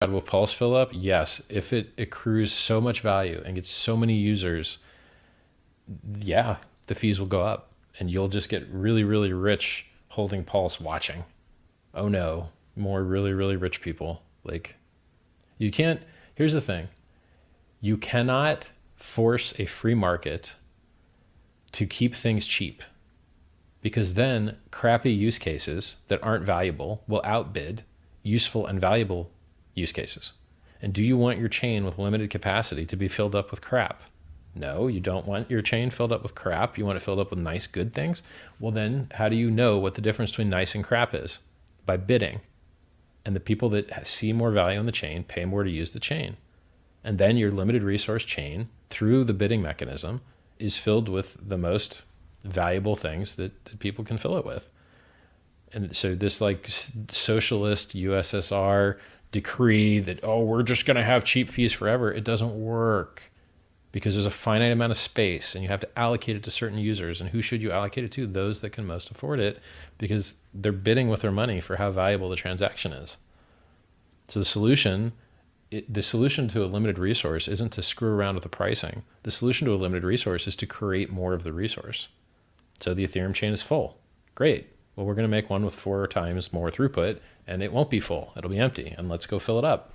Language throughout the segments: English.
will Pulse fill up? Yes. If it accrues so much value and gets so many users, yeah, the fees will go up and you'll just get really, really rich holding Pulse watching. Oh no, more really, really rich people. Like, you can't, here's the thing. You cannot force a free market to keep things cheap, because then crappy use cases that aren't valuable will outbid useful and valuable use cases. And do you want your chain with limited capacity to be filled up with crap? No, you don't want your chain filled up with crap. You want it filled up with nice, good things. Well, then how do you know what the difference between nice and crap is? By bidding. And the people that see more value in the chain pay more to use the chain. And then your limited resource chain, through the bidding mechanism, is filled with the most valuable things that people can fill it with. And so this like socialist USSR decree that, oh, we're just going to have cheap fees forever, it doesn't work, because there's a finite amount of space and you have to allocate it to certain users. And who should you allocate it to? Those that can most afford it, because they're bidding with their money for how valuable the transaction is. So the solution to a limited resource isn't to screw around with the pricing. The solution to a limited resource is to create more of the resource. So the Ethereum chain is full. Great. Well, we're going to make one with 4 times more throughput, and it won't be full. It'll be empty, and let's go fill it up.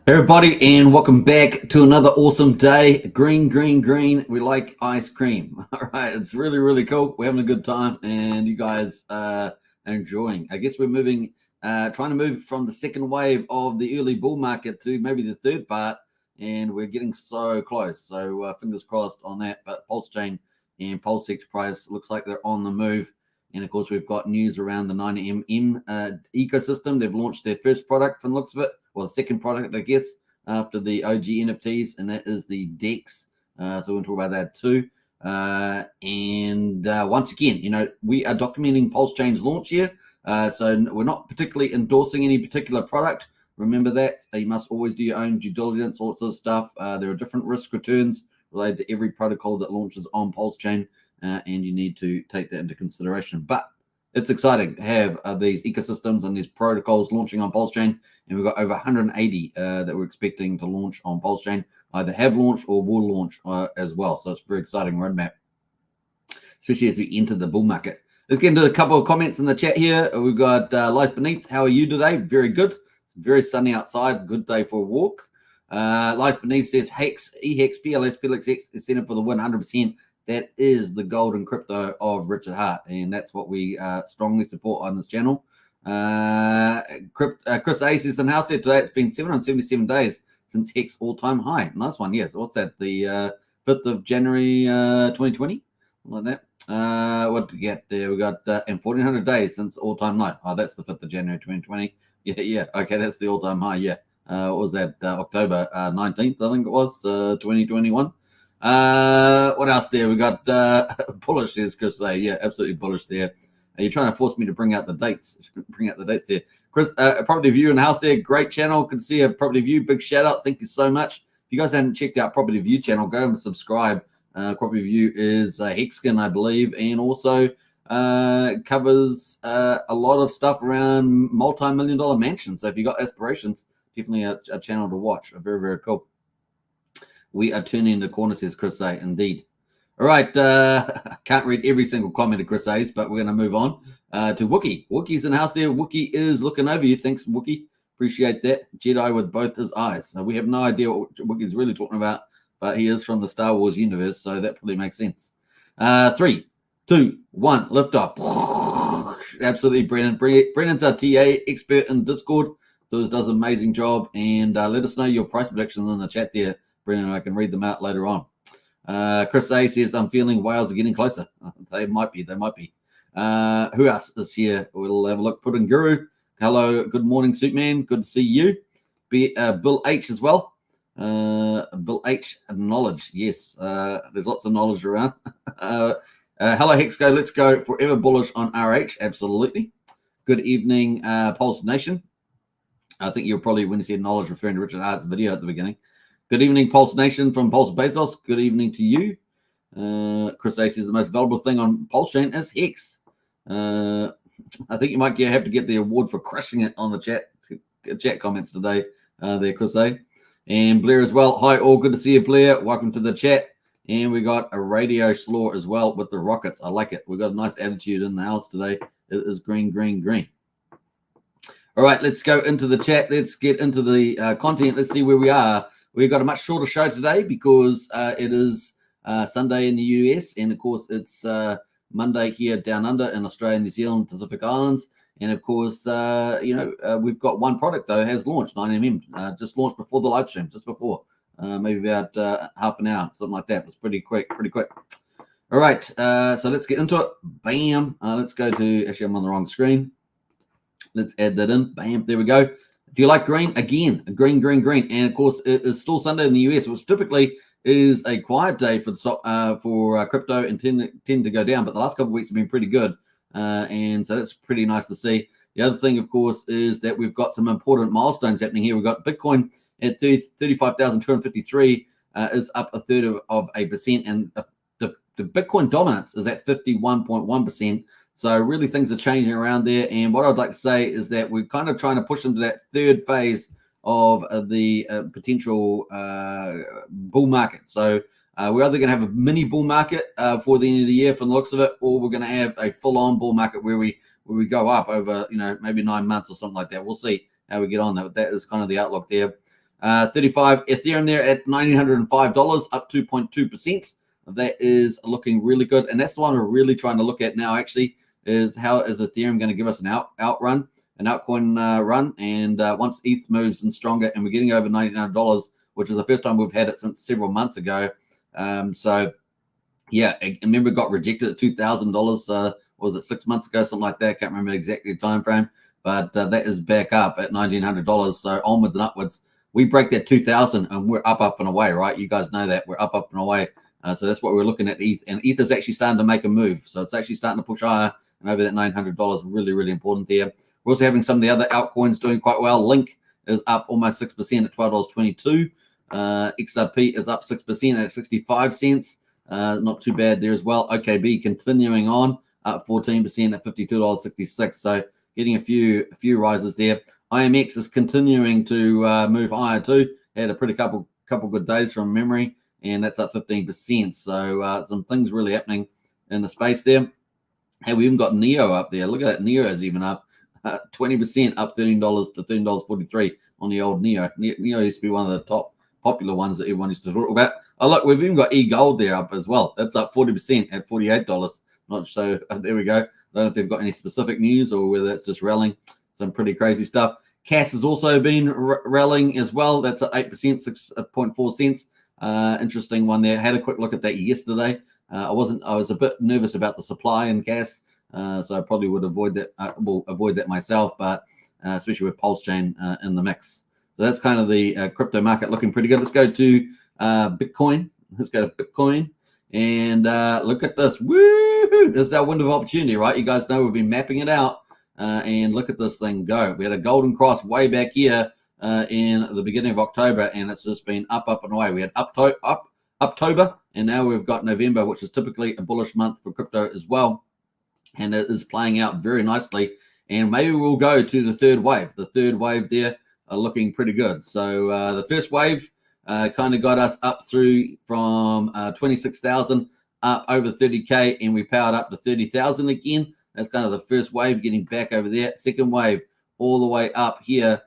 Everybody, and welcome back to another awesome day. Green, green, green. We like ice cream. All right, it's really, really cool. We're having a good time, and you guys are enjoying. I guess we're moving, trying to move from the second wave of the early bull market to maybe the third part, and we're getting so close. So fingers crossed on that. But Pulsechain and PulseX price looks like they're on the move. And of course, we've got news around the 9MM ecosystem. They've launched their first product from the looks of it. Well, the second product, I guess, after the OG NFTs, and that is the Dex. So we'll talk about that too. And once again, we are documenting Pulsechain's launch here. So we're not particularly endorsing any particular product. Remember that. You must always do your own due diligence, all that sort of stuff. There are different risk returns related to every protocol that launches on Pulsechain, and you need to take that into consideration. But it's exciting to have these ecosystems and these protocols launching on Pulsechain, and we've got over 180 that we're expecting to launch on Pulsechain, either have launched or will launch as well. So it's a very exciting roadmap, especially as we enter the bull market. Let's get into a couple of comments in the chat here. We've got Lice Beneath. How are you today? Very good. It's very sunny outside. Good day for a walk. Lice Beneath says Hex, EHEX, PLS, PLX is set up for the win 100%. That is the golden crypto of Richard Hart, and that's what we strongly support on this channel. Chris Ace is in house there today. It's been 777 days since Hex all-time high. Nice one. Yes. What's that? The 5th of January 2020? Like that. What did we get there? We got and 1400 days since all-time low. Oh, that's the 5th of January 2020. Yeah. Okay, that's the all-time high. Yeah. What was that? October 19th, I think it was, 2021. What else there? We got bullish, says Chris. Yeah, absolutely bullish there. You're trying to force me to bring out the dates. Bring out the dates there. Chris, Property View in the house there. Great channel. Can see a Property View. Big shout out. Thank you so much. If you guys haven't checked out Property View channel, go and subscribe. Property View is Hexkin, I believe, and also covers a lot of stuff around multi-million-dollar mansions. So if you got aspirations, definitely a channel to watch. Very, very cool. We are turning the corner, says Chris A. Indeed. All right. Can't read every single comment of Chris A's, but we're going to move on to Wookie. Wookie's in the house there. Wookie is looking over you. Thanks, Wookie. Appreciate that. Jedi with both his eyes. So we have no idea what Wookie's really talking about, but he is from the Star Wars universe, so that probably makes sense. 3, 2, 1, lift off. Absolutely brilliant. Brennan's our TA expert in Discord. Does an amazing job. And let us know your price predictions in the chat there, Brennan. I can read them out later on. Chris A says, I'm feeling whales are getting closer. They might be. Who else is here? We'll have a look. Pudding Guru. Hello. Good morning, Suitman. Good to see you. Bill H as well. Bill H, knowledge. Yes. There's lots of knowledge around. Hello, Hexco. Let's go. Forever bullish on RH. Absolutely. Good evening, Pulse Nation. I think you're probably, when you said knowledge, referring to Richard Hart's video at the beginning. Good evening, Pulse Nation from Pulse Bezos. Good evening to you. Chris A says the most valuable thing on Pulsechain is Hex. I think you might have to get the award for crushing it on the chat comments today there, Chris A. And Blair as well. Hi, all. Good to see you, Blair. Welcome to the chat. And we got a radio slaw as well with the rockets. I like it. We got a nice attitude in the house today. It is green, green, green. All right, let's go into the chat. Let's get into the content. Let's see where we are. We've got a much shorter show today because it is Sunday in the US. And, of course, it's Monday here down under in Australia, New Zealand, Pacific Islands. And, of course, we've got one product, though, has launched, 9MM. Just launched before the live stream, just before. Maybe about half an hour, something like that. It was pretty quick. All right, so let's get into it. Bam. Let's go to, actually, I'm on the wrong screen. Let's add that in. Bam, there we go. Do you like green? Again, green, green, green. And, of course, it is still Sunday in the US, which typically is a quiet day for the stock, for crypto and tend to go down. But the last couple of weeks have been pretty good. And so that's pretty nice to see. The other thing, of course, is that we've got some important milestones happening here. We've got Bitcoin at 35,253 is up a third of 8%. And the Bitcoin dominance is at 51.1%. So really things are changing around there. And what I'd like to say is that we're kind of trying to push into that third phase of the potential bull market. So we're either going to have a mini bull market for the end of the year from the looks of it, or we're going to have a full-on bull market where we go up over, maybe 9 months or something like that. We'll see how we get on. That is kind of the outlook there. 35 Ethereum there at $1,905, up 2.2%. That is looking really good. And that's the one we're really trying to look at now, actually, is how is Ethereum going to give us an outrun, an altcoin run. And once ETH moves in stronger and we're getting over $99, which is the first time we've had it since several months ago. So, yeah, I remember it got rejected at $2,000. Was it 6 months ago, something like that? Can't remember exactly the time frame. But that is back up at $1,900. So onwards and upwards. We break that 2,000 and we're up and away, right? You guys know that. We're up and away. So that's what we're looking at, ETH. And ETH is actually starting to make a move. So it's actually starting to push higher and over that $900. Really, really important there. We're also having some of the other altcoins doing quite well. Link is up almost 6% at $12.22. XRP is up 6% at 65 cents. Not too bad there as well. OKB continuing on, up 14% at $52.66. So getting a few rises there. IMX is continuing to move higher too. Had a pretty couple good days from memory, and that's up 15%. So some things really happening in the space there. Hey, we even got Neo up there. Look at that. Neo is even up 20%, up $13 to $13.43 on the old Neo. Neo used to be one of the top popular ones that everyone used to talk about. Oh, look, we've even got E-Gold there up as well. That's up 40% at $48. Not so, there we go. I don't know if they've got any specific news or whether that's just rallying. Some pretty crazy stuff. CAS has also been rallying as well. That's at 8%, 6.4 cents. Interesting one there. Had a quick look at that yesterday. I was a bit nervous about the supply in CAS, so I probably would avoid that. Will avoid that myself, but especially with Pulsechain in the mix. So that's kind of the crypto market looking pretty good. Let's go to Bitcoin. Let's go to Bitcoin and look at this. Woo! This is our window of opportunity, right? You guys know we've been mapping it out, and look at this thing go. We had a golden cross way back here in the beginning of October, and it's just been up and away. We had October, and now we've got November, which is typically a bullish month for crypto as well, and it is playing out very nicely. And maybe we'll go to the third wave. The third wave there are looking pretty good. So the first wave kind of got us up through from 26,000 up over 30K, and we powered up to 30,000 again. That's kind of the first wave, getting back over there. Second wave, all the way up here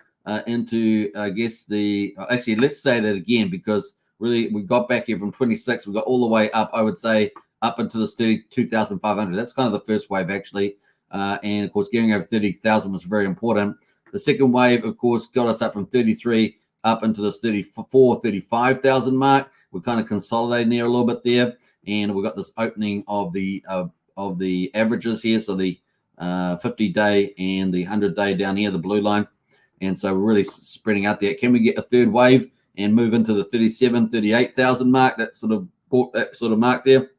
into, I guess, actually, let's say that again, because really we got back here from 26. We got all the way up, I would say, up into this 32,500. That's kind of the first wave, actually. And, of course, getting over 30,000 was very important. The second wave, of course, got us up from 33 up into this 34, 35,000 mark. We're kind of consolidating there a little bit there. And we've got this opening of the averages here. So the 50-day and the 100-day down here, the blue line. And so we're really spreading out there. Can we get a third wave and move into the 37, 38,000 mark? That sort of mark there.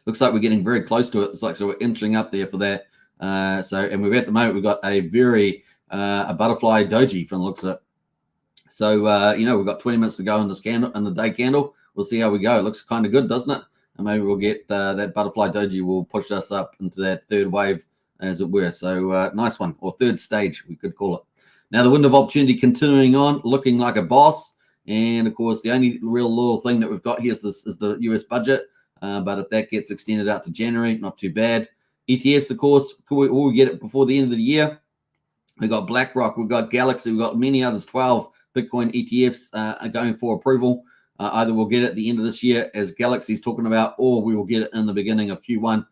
Looks like we're getting very close to it. It's like, so we're inching up there for that. And we've at the moment, we've got a very a butterfly doji from the looks of it. So, we've got 20 minutes to go in this candle, in the day candle. We'll see how we go. It looks kind of good, doesn't it? and maybe we'll get that butterfly doji will push us up into that third wave, as it were. So nice one, or third stage, we could call it. Now the window of opportunity continuing on, looking like a boss. And of course, the only real little thing that we've got here is the US budget. But if that gets extended out to January, not too bad. ETFs, of course, we'll get it before the end of the year. We've got BlackRock, we've got Galaxy, we've got many others. 12 Bitcoin ETFs are going for approval. Either we'll get it at the end of this year, as Galaxy's talking about, or we will get it in the beginning of Q1.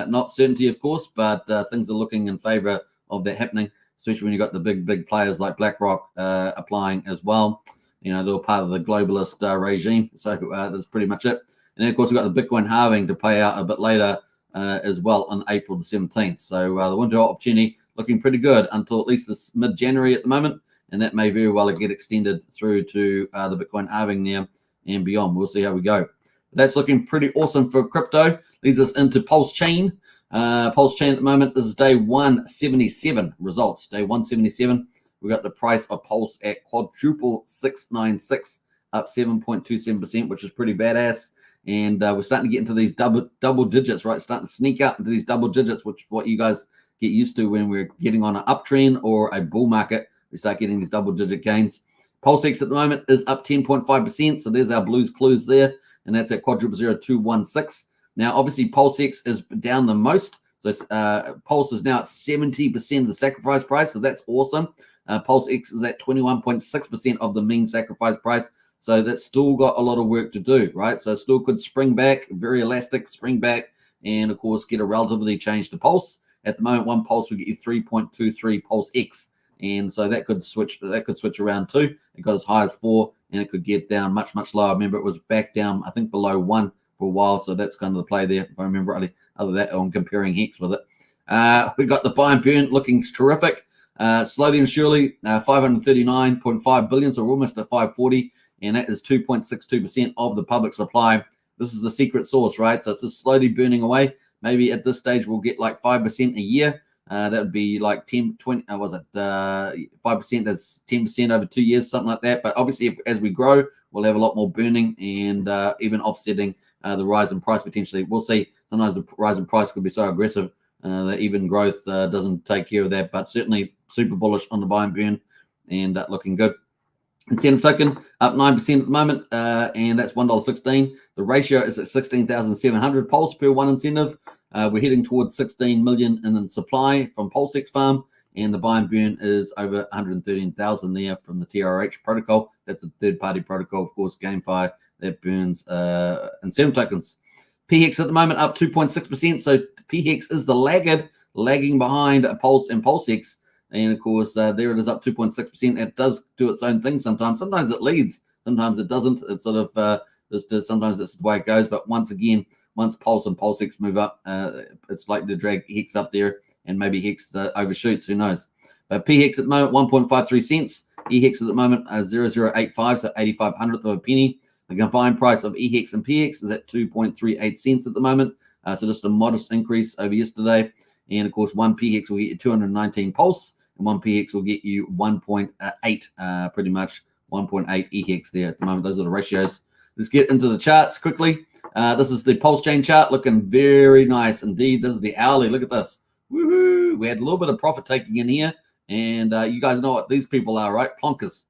Not certainty, of course, but things are looking in favor of that happening, especially when you've got the big players like BlackRock applying as well. You know, they're part of the globalist regime. So that's pretty much it. And then, of course, we've got the Bitcoin halving to pay out a bit later as well on April the 17th. So the window of opportunity looking pretty good until at least this mid-January at the moment. And that may very well get extended through to the Bitcoin halving there and beyond. We'll see how we go. That's looking pretty awesome for crypto. Leads us into Pulsechain. Pulsechain at the moment, this is day 177 results. Day 177. We got the price of Pulse at quadruple 696, up 7.27%, which is pretty badass. And we're starting to get into these double digits, right? Starting to sneak up into these double digits, which what you guys get used to when we're getting on an uptrend or a bull market. We start getting these double digit gains. PulseX at the moment is up 10.5%. So there's our Blues Clues there. And that's at quadruple 0216. Now, obviously, PulseX is down the most. So Pulse is now at 70% of the sacrifice price. So that's awesome. PulseX is at 21.6% of the mean sacrifice price. So that's still got a lot of work to do, right? So it still could spring back, very elastic, spring back, and of course get a relativity change to Pulse. At the moment, one Pulse will get you 3.23 PulseX. And so that could switch around too. It got as high as 4, and it could get down much lower. Remember, it was back down, I think, below 1 for a while. So that's kind of the play there, if I remember rightly. Other than that, I'm comparing Hex with it. We got the buy and burn looking terrific. Slowly and surely, 539.5 billion, so we're almost at 540, and that is 2.62% of the public supply. This is the secret sauce, right? So it's just slowly burning away. Maybe at this stage we'll get like 5% a year. That would be like 10, 20, was it 5%? That's 10% over 2 years, something like that. But obviously, as we grow, we'll have a lot more burning and even offsetting the rise in price potentially. We'll see. Sometimes the rise in price could be so aggressive that even growth doesn't take care of that. But certainly super bullish on the buy and burn and looking good. Incentive token up 9% at the moment, and that's $1.16. The ratio is at 16,700 pulse per one incentive. We're heading towards 16 million in supply from PulseX farm, and the buy and burn is over 113,000 there from the TRH protocol. That's a third-party protocol, of course, GameFi that burns incentive tokens. PHEX at the moment up 2.6%. So PHEX is the laggard, lagging behind Pulse and PulseX. And of course, there it is up 2.6%. It does do its own thing sometimes. Sometimes it leads, sometimes it doesn't. It's sort of sometimes it's the way it goes. But once again, once Pulse and PulseX move up, it's likely to drag Hex up there, and maybe Hex overshoots. Who knows? But PHEX at the moment 1.53 cents. EHEX at the moment 0085, so 85/100th of a penny. The combined price of EHEX and PHEX is at 2.38 cents at the moment. So just a modest increase over yesterday. And of course, one PHEX will get you 219 pulse, and one PHEX will get you 1.8, pretty much 1.8 EHEX there at the moment. Those are the ratios. Let's get into the charts quickly. This is the Pulsechain chart, looking very nice indeed. This is the hourly. Look at this. Woohoo! We had a little bit of profit taking in here, and you guys know what these people are, right? Plonkers.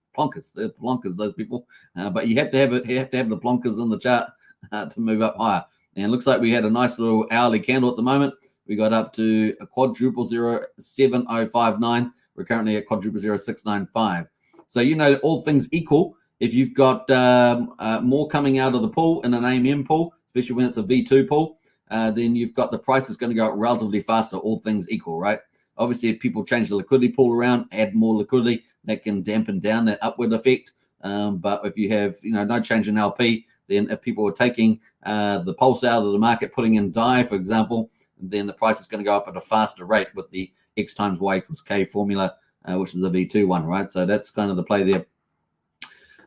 They're plonkers, those people. But you have to have it. You have to have the plonkers in the chart to move up higher. And it looks like we had a nice little hourly candle at the moment. We got up to a quadruple 07059. We're currently at quadruple 0695. So, you know, all things equal, if you've got more coming out of the pool in an AMM pool, especially when it's a V2 pool, then you've got the price is going to go up relatively faster, all things equal, right? Obviously, if people change the liquidity pool around, add more liquidity, that can dampen down that upward effect. But if you have, you know, no change in LP, then if people are taking the pulse out of the market, putting in DAI, for example, then the price is going to go up at a faster rate with the X times Y equals K formula, which is the V2 one, right? So that's kind of the play there.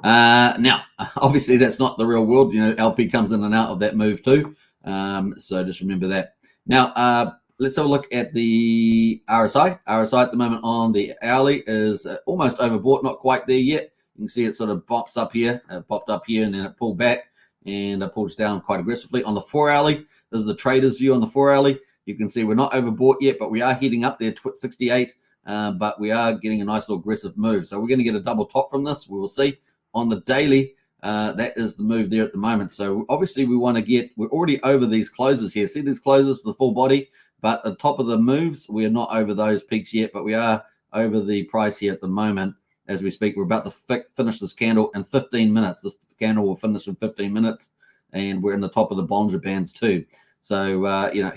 Now, obviously, that's not the real world. You know, LP comes in and out of that move too. So just remember that. Now, let's have a look at the RSI. RSI at the moment on the hourly is almost overbought, not quite there yet. You can see it sort of pops up here, popped up here, and then it pulled back. and pulled us down quite aggressively. On the 4 hourly, this is the trader's view on the 4 hourly. You can see we're not overbought yet, but we are heading up there to 68. But we are getting a nice little aggressive move. So we're going to get a double top from this. We will see. On the daily, that is the move there at the moment. So obviously we want to get, we're already over these closes here. See these closes for the full body, but at the top of the moves, we are not over those peaks yet, but we are over the price here at the moment. As we speak, we're about to finish this candle in 15 minutes. This candle will finish in 15 minutes, and we're in the top of the Bollinger Bands too. So,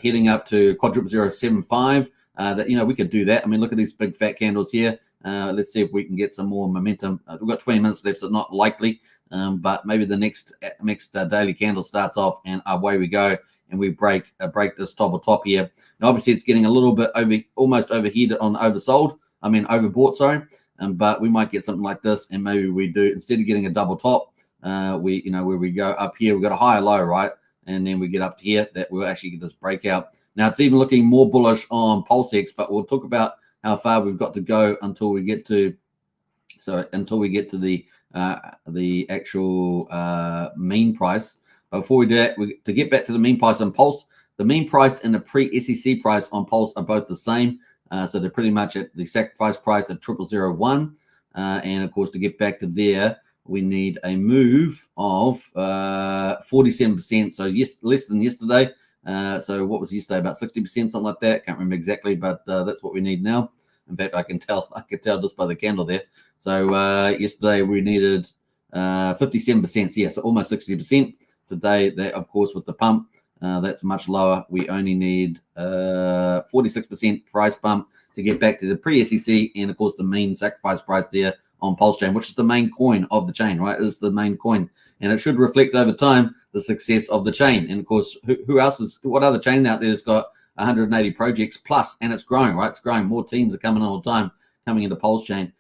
heading up to quadruple 075, that, we could do that. I mean, look at these big fat candles here. Let's see if we can get some more momentum. We've got 20 minutes left, so not likely, but maybe the next daily candle starts off, and away we go, and we break this top here. And obviously, it's getting a little bit almost overheated on overbought, sorry. But we might get something like this, and maybe we do, instead of getting a double top, where we go up here, we've got a higher low, right? And then we get up to here, that we'll actually get this breakout. Now, it's even looking more bullish on PulseX, but we'll talk about how far we've got to go until we get to the actual mean price. But before we do that, to get back to the mean price on Pulse, the mean price and the pre-SEC price on Pulse are both the same. So they're pretty much at the sacrifice price of 0001. And of course, to get back to there, we need a move of 47%. So less than yesterday. So what was yesterday? About 60%, something like that. Can't remember exactly, but that's what we need now. In fact, I can tell just by the candle there. So yesterday we needed 57%. Yeah, so almost 60%. Today, that of course with the pump, that's much lower. We only need 46% price pump to get back to the pre-SEC, and of course the main sacrifice price there on Pulsechain, which is the main coin of the chain, right? It is the main coin, and it should reflect over time the success of the chain. And of course, what other chain out there has got 180 projects plus, and it's growing, right? It's growing. More teams are coming all the time, coming into Pulsechain.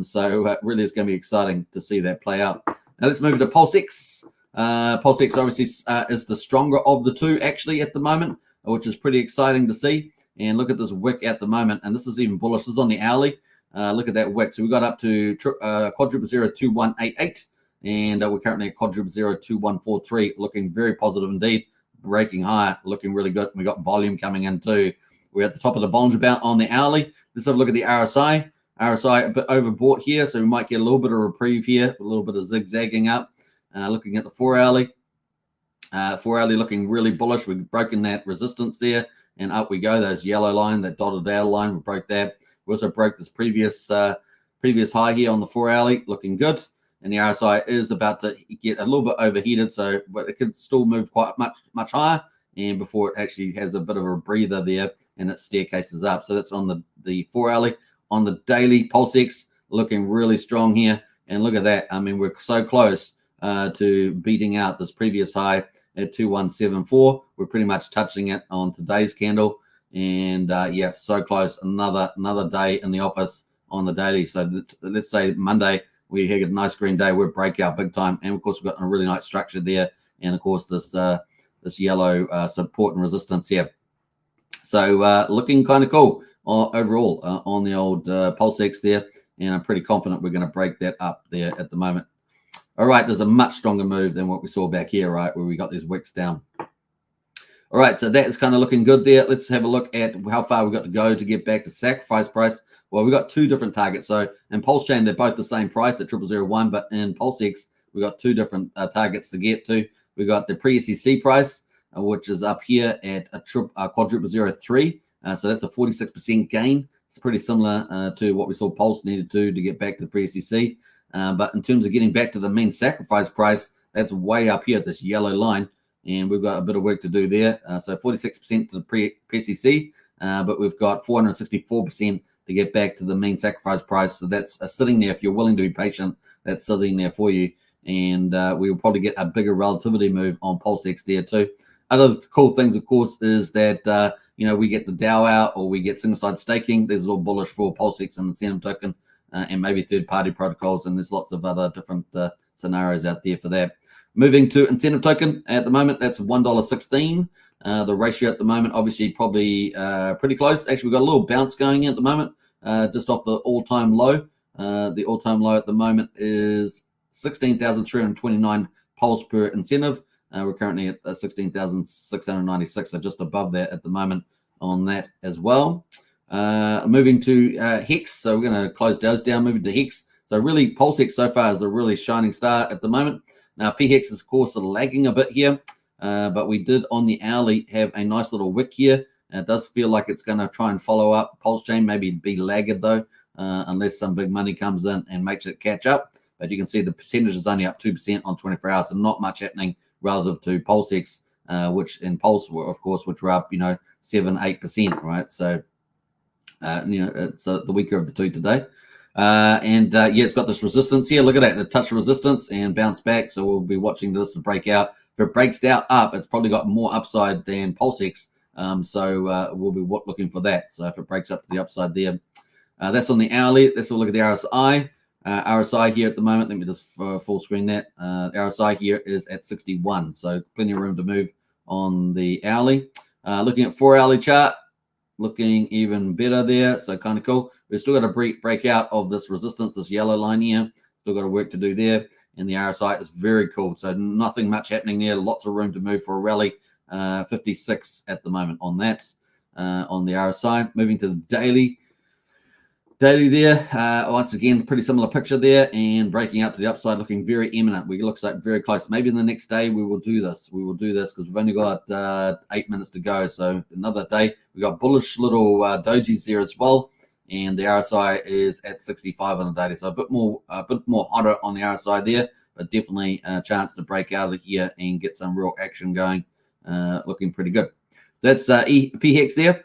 So really, it's going to be exciting to see that play out. Now let's move to PulseX. PulseX obviously is the stronger of the two actually at the moment, which is pretty exciting to see. And look at this wick at the moment, and this is even bullish. This is on the hourly. Look at that wick. So we got up to quadruple 02188, and we're currently at quadruple 02143, looking very positive indeed. Breaking higher, looking really good. We got volume coming in too. We're at the top of the Bollinger Band on the hourly. Let's have a look at the RSI. RSI a bit overbought here, so we might get a little bit of reprieve here, a little bit of zigzagging up. Looking at the 4 hourly. 4 hourly looking really bullish. We've broken that resistance there, and up we go. Those yellow line, that dotted out line, we broke that. We also broke this previous high here on the 4 hourly, looking good. And the RSI is about to get a little bit overheated, but it could still move quite much higher, and before it actually has a bit of a breather there and it staircases up. So that's on the 4 hourly. On the daily, PulseX looking really strong here, and look at that. I mean, we're so close to beating out this previous high at 2174. We're pretty much touching it on today's candle, and yeah, so close. Another day in the office on the daily. So let's say Monday we had a nice green day, we're breakout big time, and of course we've got a really nice structure there, and of course this yellow support and resistance here. So looking kind of cool overall on the old PulseX there, and I'm pretty confident we're going to break that up there at the moment. All right, there's a much stronger move than what we saw back here, right, where we got these wicks down. All right, so that is kind of looking good there. Let's have a look at how far we've got to go to get back to sacrifice price. Well, we've got two different targets. So in Pulsechain, they're both the same price at 0001, but in PulseX, we've got two different targets to get to. We've got the pre-SEC price, which is up here at a quadruple 03. So that's a 46% gain. It's pretty similar to what we saw Pulse needed to get back to the pre-SEC. But in terms of getting back to the main sacrifice price, that's way up here at this yellow line, and we've got a bit of work to do there. So 46% to the pre-SEC, but we've got 464% to get back to the main sacrifice price. So that's sitting there. If you're willing to be patient, that's sitting there for you, and we will probably get a bigger relativity move on PulseX there too. Other cool things, of course, is that we get the DAO out, or we get single side staking. This is all bullish for PulseX and the incentive token. And maybe third-party protocols, and there's lots of other different scenarios out there for that. Moving to incentive token, at the moment, that's $1.16. The ratio at the moment, obviously, probably pretty close. Actually, we've got a little bounce going at the moment, just off the all-time low. The all-time low at the moment is 16,329 Pulse per incentive. We're currently at 16,696, so just above that at the moment on that as well. Moving to Hex, so we're going to close those down, moving to Hex. So really, PulseX so far is the really shining star at the moment. Now, PHEX is, of course, lagging a bit here, but we did on the hourly have a nice little wick here. It does feel like it's going to try and follow up Pulsechain, maybe be lagged though, unless some big money comes in and makes it catch up. But you can see the percentage is only up 2% on 24 hours, so not much happening relative to PulseX, which in Pulse, of course, which were up, 7-8%, right? So, it's the weaker of the two today. It's got this resistance here. Look at that, the touch resistance and bounce back. So we'll be watching this to break out. If it breaks out up, it's probably got more upside than PulseX. We'll be looking for that. So if it breaks up to the upside there, that's on the hourly. Let's have a look at the RSI. RSI here at the moment, let me just full screen that. The RSI here is at 61. So plenty of room to move on the hourly. Looking at 4-hourly chart, looking even better there. So kind of cool. We've still got to break out of this resistance, this yellow line here. Still got work to do there. And the RSI is very cool. So nothing much happening there. Lots of room to move for a rally. 56 at the moment on that, on the RSI. Moving to the daily. Daily there, once again, pretty similar picture there, and breaking out to the upside, looking very imminent. We looks like very close. Maybe in the next day we will do this. We will do this because we've only got 8 minutes to go. So another day. We got bullish little dojis there as well, and the RSI is at 65 on the daily. So a bit more hotter on the RSI there, but definitely a chance to break out of here and get some real action going. Looking pretty good. So that's PHEX there.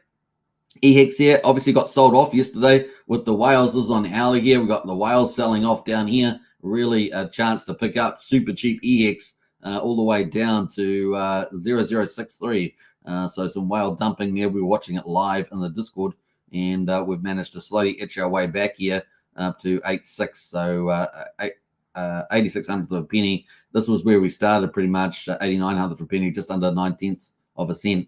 EHEX here obviously got sold off yesterday with the whales. This is on the hourly here. We got the whales selling off down here. Really a chance to pick up super cheap EHEX all the way down to 0063. So some whale dumping there. We were watching it live in the Discord, and we've managed to slowly itch our way back here up to 86. So 8600th of a penny. This was where we started pretty much, 8900th of a penny, just under 9/10 of a cent.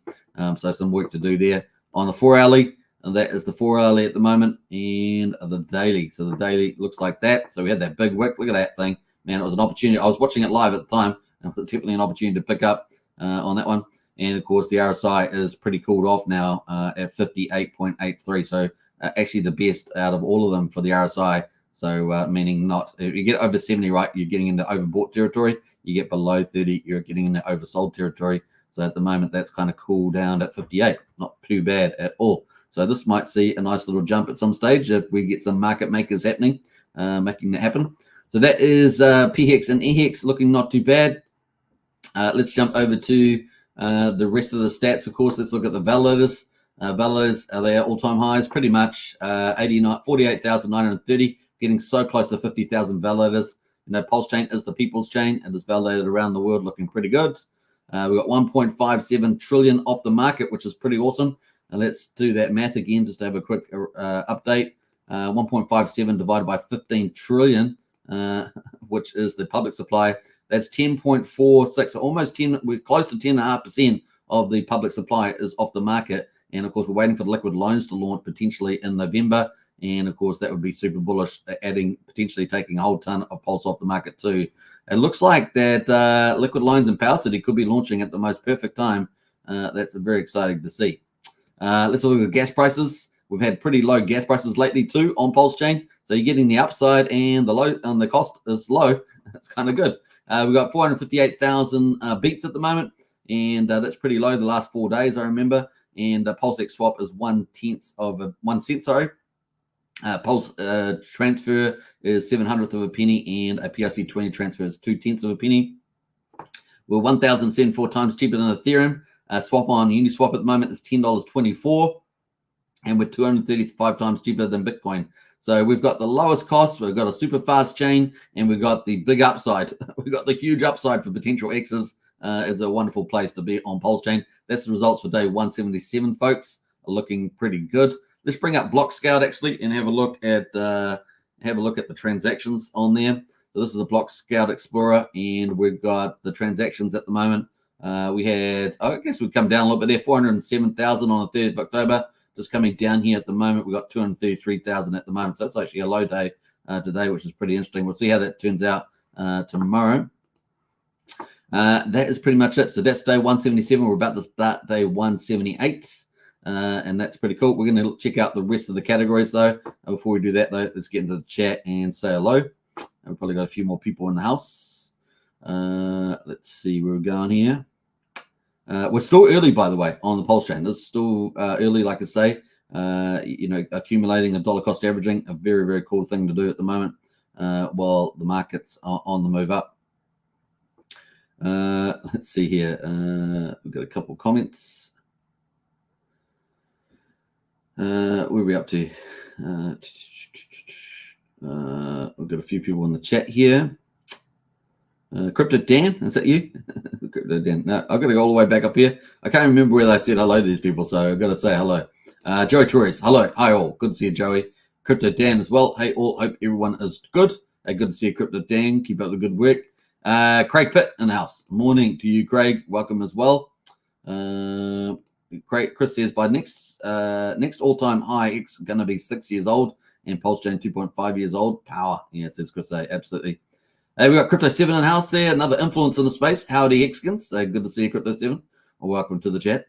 So some work to do there. On the 4-hourly, and that is the 4-hourly at the moment, and the daily. So the daily looks like that. So we had that big wick. Look at that thing, man. It was an opportunity. I was watching it live at the time, and it was definitely an opportunity to pick up on that one. And of course, the RSI is pretty cooled off now at 58.83. So actually the best out of all of them for the RSI. So meaning not, if you get over 70, right, you're getting into overbought territory. You get below 30, you're getting into oversold territory. So at the moment, that's kind of cooled down at 58. Not too bad at all. So this might see a nice little jump at some stage if we get some market makers happening, making that happen. So that is PHEX and EHEX looking not too bad. Let's jump over to the rest of the stats. Of course, let's look at the validators. Validators are their all-time highs, pretty much 48,930, getting so close to 50,000 validators. Pulsechain is the people's chain, and it's validated around the world, looking pretty good. We've got 1.57 trillion off the market, which is pretty awesome. And let's do that math again, just to have a quick update. 1.57 divided by 15 trillion, which is the public supply. That's 10.46, so almost 10. We're close to 10.5% of the public supply is off the market. And of course, we're waiting for the liquid loans to launch potentially in November. And of course, that would be super bullish, potentially taking a whole ton of Pulse off the market too. It looks like that liquid loans in Power City could be launching at the most perfect time. That's very exciting to see. Let's look at the gas prices. We've had pretty low gas prices lately too on Pulsechain. So you're getting the upside and the low, and the cost is low. That's kind of good. We've got 458,000 beats at the moment, and that's pretty low the last 4 days, I remember. And PulseX swap is 1/10 of 1 cent. Sorry. Pulse transfer is 700th of a penny, and a PRC20 transfer is 2/10 of a penny. We're 1,074 times cheaper than Ethereum. Swap on Uniswap at the moment is $10.24, and we're 235 times cheaper than Bitcoin. So we've got the lowest cost, we've got a super fast chain, and we've got the big upside. We've got the huge upside for potential X's. It's a wonderful place to be on Pulsechain. That's the results for day 177, folks. Looking pretty good. Let's bring up Block Scout actually and have a look at the transactions on there. So this is the Block Scout Explorer, and we've got the transactions at the moment. We had, I guess we've come down a little bit there, 407,000 on the 30th of October. Just coming down here at the moment, we've got 233,000 at the moment. So it's actually a low day today, which is pretty interesting. We'll see how that turns out tomorrow. That is pretty much it. So that's day 177. We're about to start day 178. And that's pretty cool. We're going to check out the rest of the categories, though. Before we do that, though, let's get into the chat and say hello. We've probably got a few more people in the house. Let's see where we're going here. We're still early, by the way, on the Pulsechain. This is still early, like I say. Accumulating a dollar cost averaging, a very, very cool thing to do at the moment while the market's on the move up. Let's see here. We've got a couple of comments. Where are we up to? We've got a few people in the chat here. Crypto Dan, is that you? Crypto Dan. No, I've got to go all the way back up here. I can't remember where they said hello to these people, so I've got to say hello. Joey Torres, hello. Hi all. Good to see you, Joey. Crypto Dan as well. Hey all. Hope everyone is good. Hey, good to see you, Crypto Dan. Keep up the good work. Craig Pitt in the house. Morning to you, Craig. Welcome as well. Chris says by next all-time high, X is going to be 6 years old and Pulsechain 2.5 years old. Power. Yeah, says Chris. Absolutely. We've got Crypto 7 in the house there, another influence in the space. Howdy, Xkins. Good to see you, Crypto 7. Welcome to the chat.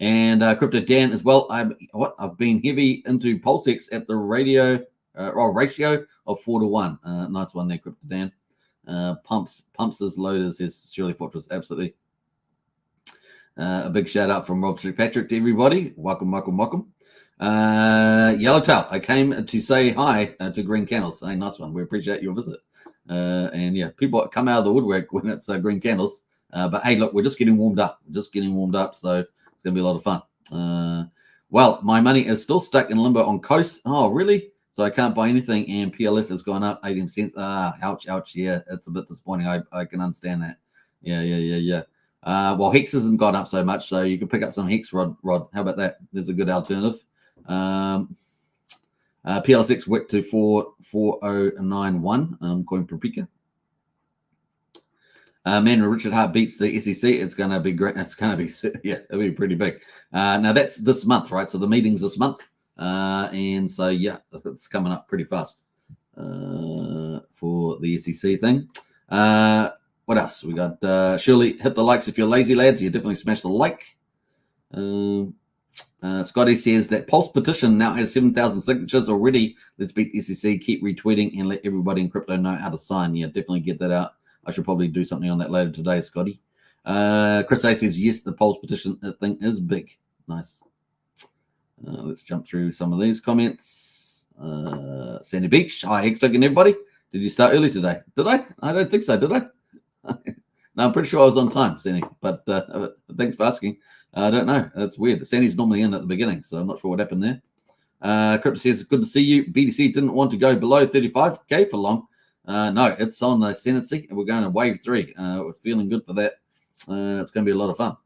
And Crypto Dan as well. I've been heavy into PulseX at the ratio of 4-to-1. Nice one there, Crypto Dan. Pumps as loaders is Shirley Fortress. Absolutely. A big shout out from Rob Patrick to everybody. Welcome. Yellowtail, I came to say hi to Green Candles. Hey, nice one. We appreciate your visit. And yeah, people come out of the woodwork when it's Green Candles. But hey, look, we're just getting warmed up. So it's going to be a lot of fun. Well, my money is still stuck in limbo on Coast. Oh, really? So I can't buy anything, and PLS has gone up 18 cents. Ouch. Yeah, it's a bit disappointing. I can understand that. Yeah. Well, Hex hasn't gone up so much, so you can pick up some Hex rod. How about that? There's a good alternative. PLSX wick to 4091 coin per pica. Man, Richard Hart beats the SEC. It's going to be great. It's going to be, yeah, it'll be pretty big. Now that's this month, right? So the meeting's this month. And so, yeah, it's coming up pretty fast for the SEC thing. What else? We got Shirley, hit the likes if you're lazy, lads. You definitely smash the like. Scotty says that Pulse petition now has 7,000 signatures already. Let's beat SEC. Keep retweeting and let everybody in crypto know how to sign. Yeah, definitely get that out. I should probably do something on that later today, Scotty. Chris A says, yes, the Pulse petition thing is big. Nice. Let's jump through some of these comments. Sandy Beach. Hi, Hex Token, everybody. Did you start early today? Did I? I don't think so, did I? No, I'm pretty sure I was on time, Sandy. But thanks for asking. I don't know. That's weird. Sandy's normally in at the beginning, so I'm not sure what happened there. Crypto says, good to see you. BTC didn't want to go below 35K for long. No, it's on the ascendancy, and we're going to wave 3. We're feeling good for that. It's going to be a lot of fun.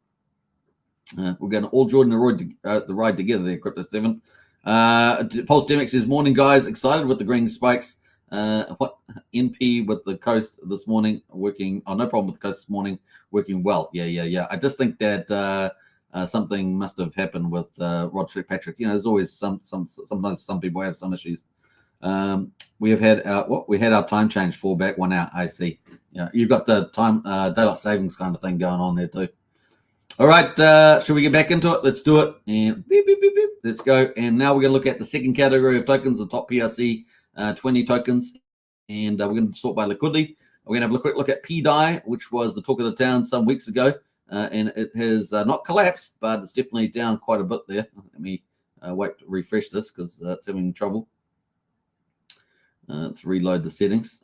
We're going to all join the ride together there, Crypto 7. Pulse Demic says, morning, guys. Excited with the green spikes. What NP with the coast this morning working? Oh, no problem with the coast this morning working well. Yeah. I just think that something must have happened with Rod Patrick. You know, there's always sometimes some people have some issues. We have had our time change fall back 1 hour. I see. Yeah, you've got the time daylight savings kind of thing going on there too. All right, should we get back into it? Let's do it. And beep, beep, beep, beep. Let's go. And now we're going to look at the second category of tokens, the top PRC 20 tokens. And we're going to sort by liquidity. We're going to have a quick look at PDI, which was the talk of the town some weeks ago. And it has not collapsed, but it's definitely down quite a bit there. Let me wait to refresh this because it's having trouble. Let's reload the settings.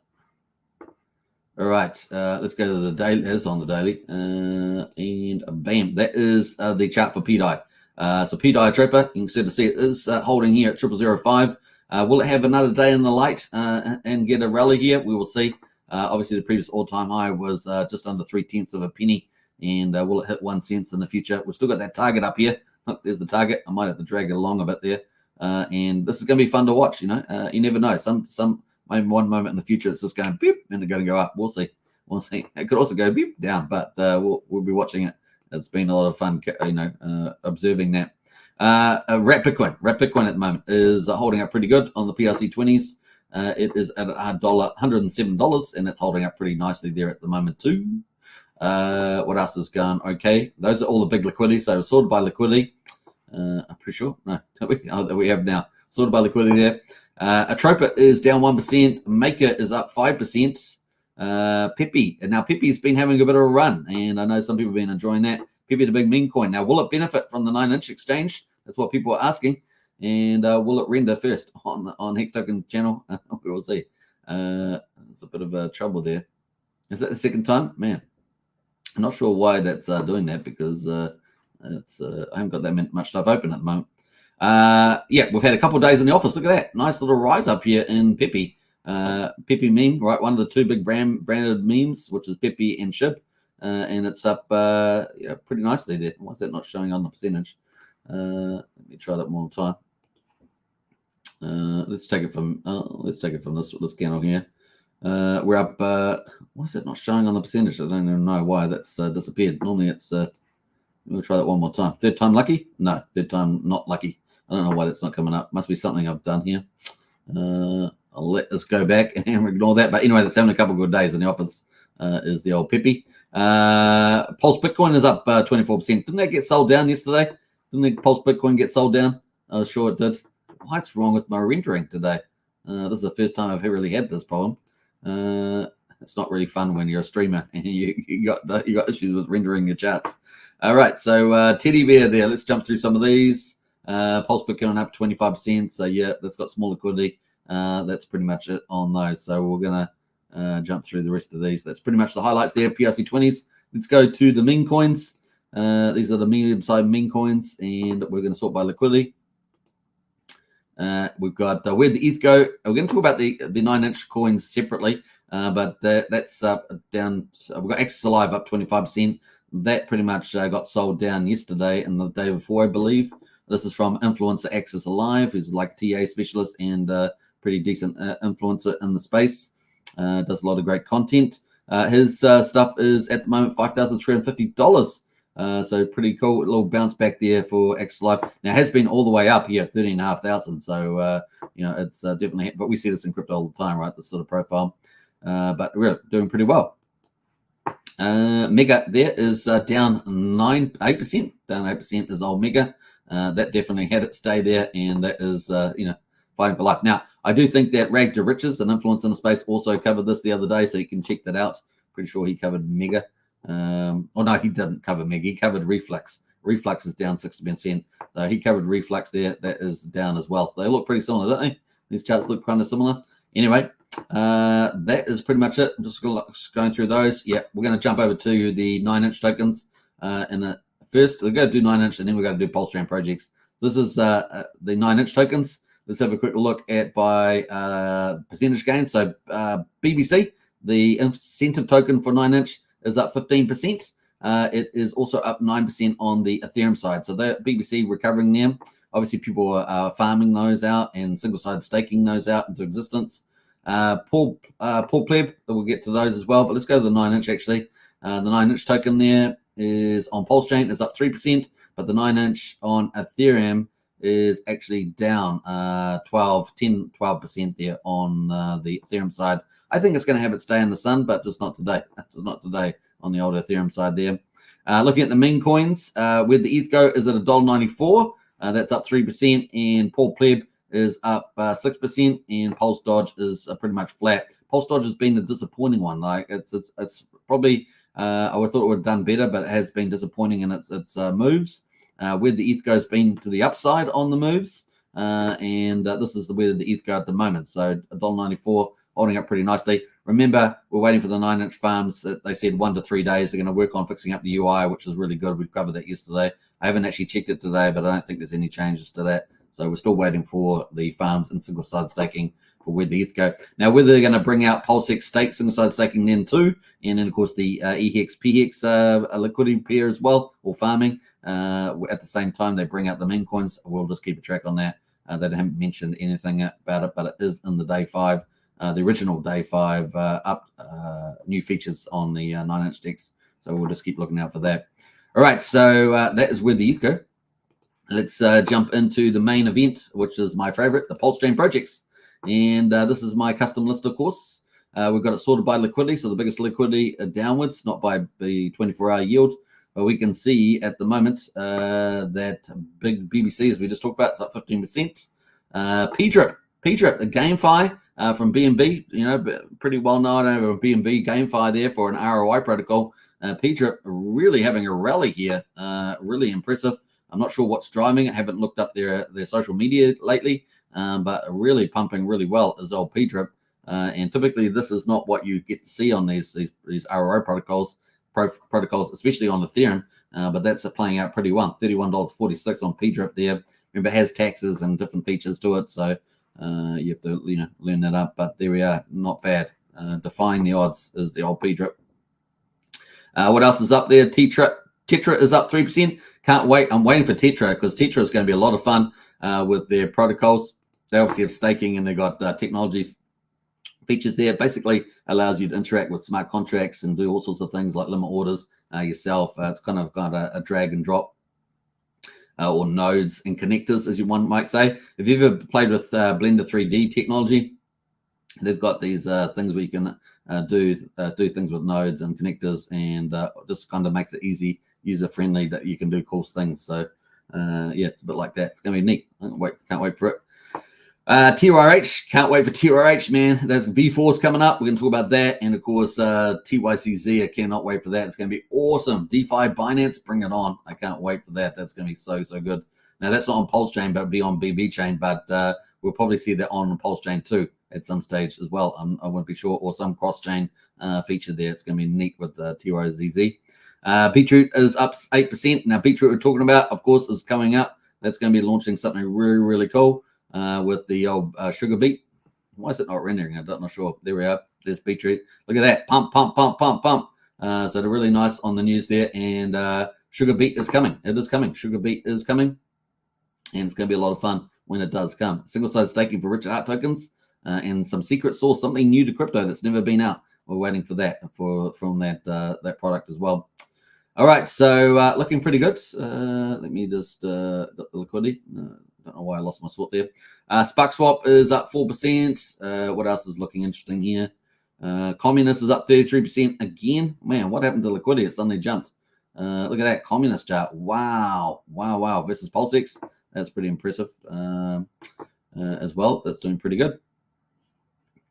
All right, let's go to the daily. It's on the daily. And bam, that is the chart for PDI. So PDI Trapper, you can sort of see it is holding here at 0005. Will it have another day in the light and get a rally here? We will see. Obviously, the previous all-time high was just under 0.3 of a penny. And will it hit 1 cent in the future? We've still got that target up here. Look, there's the target. I might have to drag it along a bit there. And this is going to be fun to watch. You know, you never know. Maybe one moment in the future it's just going beep and they're going to go up. We'll see. It could also go beep down, but we'll be watching it. It's been a lot of fun, you know, observing that. Rat Bitcoin at the moment is holding up pretty good on the PRC 20s. It is at $107, and it's holding up pretty nicely there at the moment too. What else is going okay? Those are all the big liquidity. So sorted by liquidity. I'm pretty sure. No, we have now sorted by liquidity there. Atropa is down 1%. Maker is up 5%. Pepe, and now Pepe's been having a bit of a run, and I know some people have been enjoying that. Pepe, the big meme coin. Now, will it benefit from the 9-inch exchange? That's what people are asking. And will it render first on Hex Token channel? We will see. There's a bit of trouble there. Is that the second time? Man, I'm not sure why that's doing that, because it's I haven't got that much stuff open at the moment. Yeah, we've had a couple of days in the office. Look at that. Nice little rise up here in Pepe. Pepe meme, right? One of the two big branded memes, which is Pepe and Shib. And it's up yeah, pretty nicely there. Why is that not showing on the percentage? Let me try that one more time. Let's take it from this channel here. We're up. Why is it not showing on the percentage? I don't even know why that's disappeared. Normally it's. We'll try that one more time. Third time lucky? No, third time not lucky. I don't know why that's not coming up. Must be something I've done here. I'll let this go back and ignore that. But anyway, that's having a couple of good days in the office. Is the old Pepe. Pulse Bitcoin is up 24%. Didn't that get sold down yesterday? Didn't the Pulse Bitcoin get sold down? I was sure it did. What's wrong with my rendering today? This is the first time I've really had this problem. It's not really fun when you're a streamer and you got issues with rendering your charts. All right, so Teddy Bear there. Let's jump through some of these. Pulse Bitcoin up 25%. So yeah, that's got small liquidity. That's pretty much it on those. So we're gonna jump through the rest of these. That's pretty much the highlights there. PRC20s. Let's go to the meme coins. These are the medium-sized meme coins, and we're going to sort by liquidity. We've got where'd the ETH go? We're going to talk about the 9-inch coins separately, but that's down. We've got Access Alive up 25%. That pretty much got sold down yesterday and the day before, I believe. This is from influencer Access Alive, who's like TA specialist and pretty decent influencer in the space. Does a lot of great content. His stuff is at the moment $5,350. So pretty cool. A little bounce back there for Access Alive. Now, it has been all the way up here, 13,500. So, you know, it's definitely, but we see this in crypto all the time, right? This sort of profile. But we're doing pretty well. Mega there is down 8%. Down 8% is old Mega. That definitely had its stay there, and that is, you know, fighting for life. Now, I do think that Rag to Riches, an influencer in the space, also covered this the other day, so you can check that out. Pretty sure he covered Mega. Oh, no, he didn't cover Mega. He covered Reflux. Reflux is down 60%. So he covered Reflux there. That is down as well. They look pretty similar, don't they? These charts look kind of similar. Anyway, that is pretty much it. I'm just going through those. Yeah, we're going to jump over to the 9-inch tokens. And first, we're going to do 9-inch, and then we're going to do Pulsechain projects. So this is the 9-inch tokens. Let's have a quick look at by percentage gain. So BBC, the incentive token for 9-inch, is up 15%. It is also up 9% on the Ethereum side. So the BBC recovering them. Obviously, people are farming those out and single-side staking those out into existence. Paul Pleb, we'll get to those as well. But let's go to the 9-inch actually. The 9-inch token there is on Pulsechain is up 3%, but the 9-inch on Ethereum is actually down 12% there on the Ethereum side. I think it's going to have its day in the sun, but just not today. Just not today on the old Ethereum side there. Looking at the meme coins, where the ETH go is at $1.94. That's up 3%, and Paul Pleb is up 6%, and Pulse Dodge is pretty much flat. Pulse Dodge has been the disappointing one. Like it's probably I would thought it would have done better, but it has been disappointing in its moves. Where the ETH go's been to the upside on the moves, and this is where the ETH go at the moment. So $1.94 holding up pretty nicely. Remember, we're waiting for the 9-inch farms. They said 1 to 3 days. They're going to work on fixing up the UI, which is really good. We've covered that yesterday. I haven't actually checked it today, but I don't think there's any changes to that. So we're still waiting for the farms and single-side staking for where the ETH go. Now, whether they're going to bring out PulseX stake, single-side staking then too, and then, of course, the EHEX, PHEX liquidity pair as well, or farming. At the same time, they bring out the meme coins. We'll just keep a track on that. They haven't mentioned anything about it, but it is in the day 5. The original day 5 new features on the 9-inch Dex. So we'll just keep looking out for that. All right, so that is where the ETH go. Let's jump into the main event, which is my favorite, the Pulsechain projects. And this is my custom list, of course. We've got it sorted by liquidity, so the biggest liquidity downwards, not by the 24-hour yield. But we can see at the moment that big BBC, as we just talked about, it's up 15%. P-Drip, the GameFi from BNB, you know, pretty well known over BNB GameFi there for an ROI protocol. P-Drip really having a rally here, really impressive. I'm not sure what's driving it. I haven't looked up their social media lately, but really pumping really well is old P-Drip. And typically, this is not what you get to see on these ROI protocols, especially on Ethereum. But that's playing out pretty well. $31.46 on P-Drip there. Remember, it has taxes and different features to it, so you have to learn that up. But there we are, not bad. Defying the odds is the old P-Drip. What else is up there? Tetra is up 3%. Can't wait. I'm waiting for Tetra because Tetra is going to be a lot of fun with their protocols. They obviously have staking and they've got technology features there. Basically allows you to interact with smart contracts and do all sorts of things like limit orders yourself. It's kind of got a drag and drop or nodes and connectors, as one might say. If you've ever played with Blender 3D technology, they've got these things where you can do things with nodes and connectors, and just kind of makes it easy, user-friendly, that you can do cool things. So yeah, it's a bit like that. It's going to be neat. Can't wait for it. TRH, can't wait for TRH, man. That's V4's coming up. We're going to talk about that. And of course, TYCZ, I cannot wait for that. It's going to be awesome. DeFi Binance, bring it on. I can't wait for that. That's going to be so good. Now, that's not on Pulsechain, but it'll be on BB Chain. But we'll probably see that on Pulsechain too at some stage as well. I won't be sure. Or some cross-chain feature there. It's going to be neat with TYCZ. Beetroot is up 8%. Now, Beetroot we're talking about, of course, is coming up. That's going to be launching something really cool. With the old sugar beet. Why is it not rendering? I'm not sure. There we are. There's Beetroot. Look at that. Pump. So they're really nice on the news there. And sugar beet is coming. It is coming. Sugar beet is coming. And it's going to be a lot of fun when it does come. Single-side staking for rich art tokens and some secret source, something new to crypto that's never been out. We're waiting for that from that product as well. All right. So looking pretty good. Let me just got the liquidity. Don't know why I lost my sort there. Spark Swap is up 4%. What else is looking interesting here? Communist is up 33% again. Man, what happened to liquidity? It suddenly jumped. Look at that Communist chart. Wow. Versus PulseX. That's pretty impressive as well. That's doing pretty good.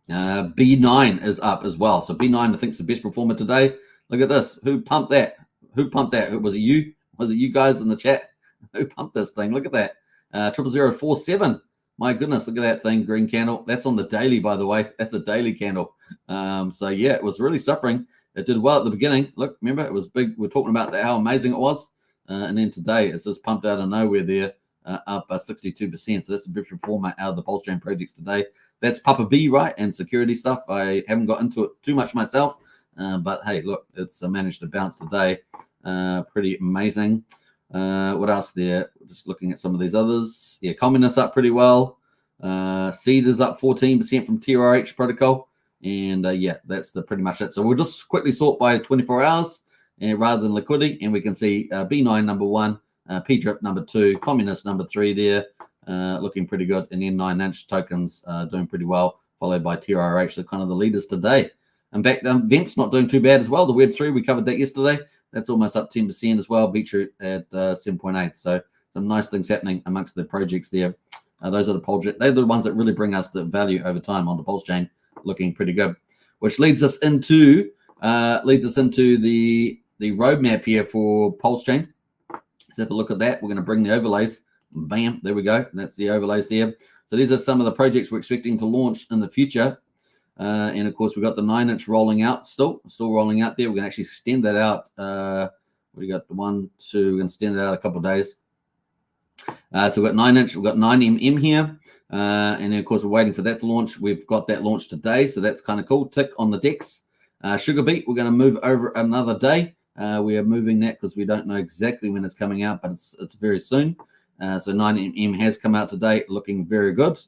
B9 is up as well. So B9, I think, is the best performer today. Look at this. Who pumped that? Was it you? Was it you guys in the chat? Who pumped this thing? Look at that. 00047. My goodness, look at that thing, green candle. That's on the daily, by the way. That's a daily candle. So yeah, it was really suffering. It did well at the beginning. Look, remember, it was big. We're talking about how amazing it was. And then today, it's just pumped out of nowhere there, up 62%. So that's the best performer out of the Pulsechain projects today. That's Papa B, right? And security stuff. I haven't got into it too much myself. But hey, look, it's managed to bounce today. Pretty amazing. What else there? Just looking at some of these others. Yeah, Communist up pretty well. Seed is up 14% from TRH protocol. And yeah, that's pretty much it. So we'll just quickly sort by 24 hours rather than liquidity. And we can see B9 number 1, P-Drip number 2, Communist number 3 there. Looking pretty good. And then 9-inch tokens doing pretty well, followed by TRH. So kind of the leaders today. In fact, Vemp's not doing too bad as well. The Web3, we covered that yesterday. That's almost up 10% as well. Beetroot at 7.8. So some nice things happening amongst the projects there. Those are the projects. They're the ones that really bring us the value over time on the Pulsechain, looking pretty good. Which leads us into the roadmap here for Pulsechain. Let's have a look at that. We're going to bring the overlays. Bam, there we go. That's the overlays there. So these are some of the projects we're expecting to launch in the future. And of course, we've got the 9-inch rolling out, still rolling out there. We're going to actually extend that out. We got the 1, 2, we're going to extend it out a couple of days. So we've got 9-inch, we've got 9mm here. And then, of course, we're waiting for that to launch. We've got that launched today, so that's kind of cool. Tick on the Dex. Sugar Beet, we're going to move over another day. We are moving that because we don't know exactly when it's coming out, but it's very soon. So 9mm has come out today, looking very good.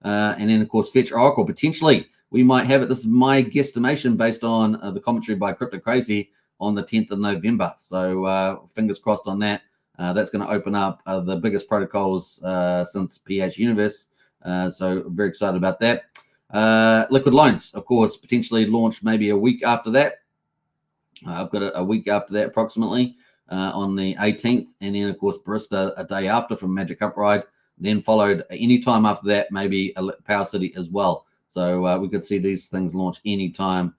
And then, of course, Fetch Oracle, potentially. We might have it. This is my guesstimation based on the commentary by Crypto Crazy on the 10th of November. So fingers crossed on that. That's going to open up the biggest protocols since PH Universe. So very excited about that. Liquid loans, of course, potentially launch maybe a week after that. I've got a week after that approximately on the 18th, and then of course Barista a day after from Magic Cup Ride. Then followed any time after that, maybe a Power City as well. So we could see these things launch any time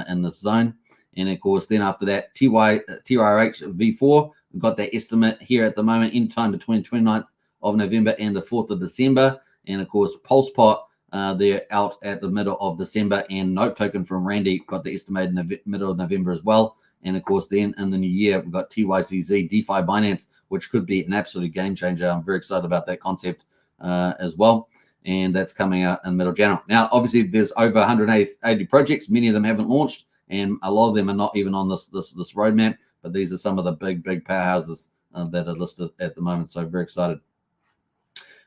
in this zone. And of course, then after that, TYRH V4, we've got that estimate here at the moment, in time between 29th of November and the 4th of December. And of course, PulsePot, they're out at the middle of December, and Note Token from Randy got the estimated middle of November as well. And of course, then in the new year, we've got TYCZ, DeFi Binance, which could be an absolute game changer. I'm very excited about that concept as well. And that's coming out in the middle of January. Now, obviously, there's over 180 projects. Many of them haven't launched, and a lot of them are not even on this roadmap. But these are some of the big powerhouses that are listed at the moment. So very excited.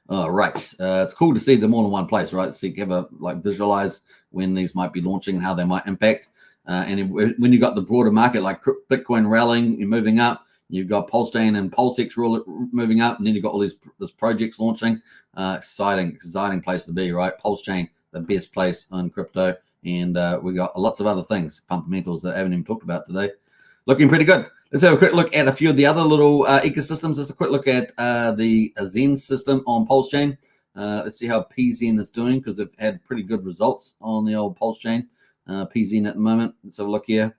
All right. It's cool to see them all in one place, right? So you can have visualize when these might be launching and how they might impact. And when you've got the broader market, like Bitcoin rallying and moving up, you've got Pulsechain and PulseX moving up, and then you've got all these projects launching. Exciting place to be, right? Pulsechain, the best place on crypto. And we got lots of other things, fundamentals that I haven't even talked about today. Looking pretty good. Let's have a quick look at a few of the other little ecosystems. Just a quick look at the Zen system on Pulsechain. Let's see how PZen is doing, because they've had pretty good results on the old Pulsechain. PZen at the moment. Let's have a look here.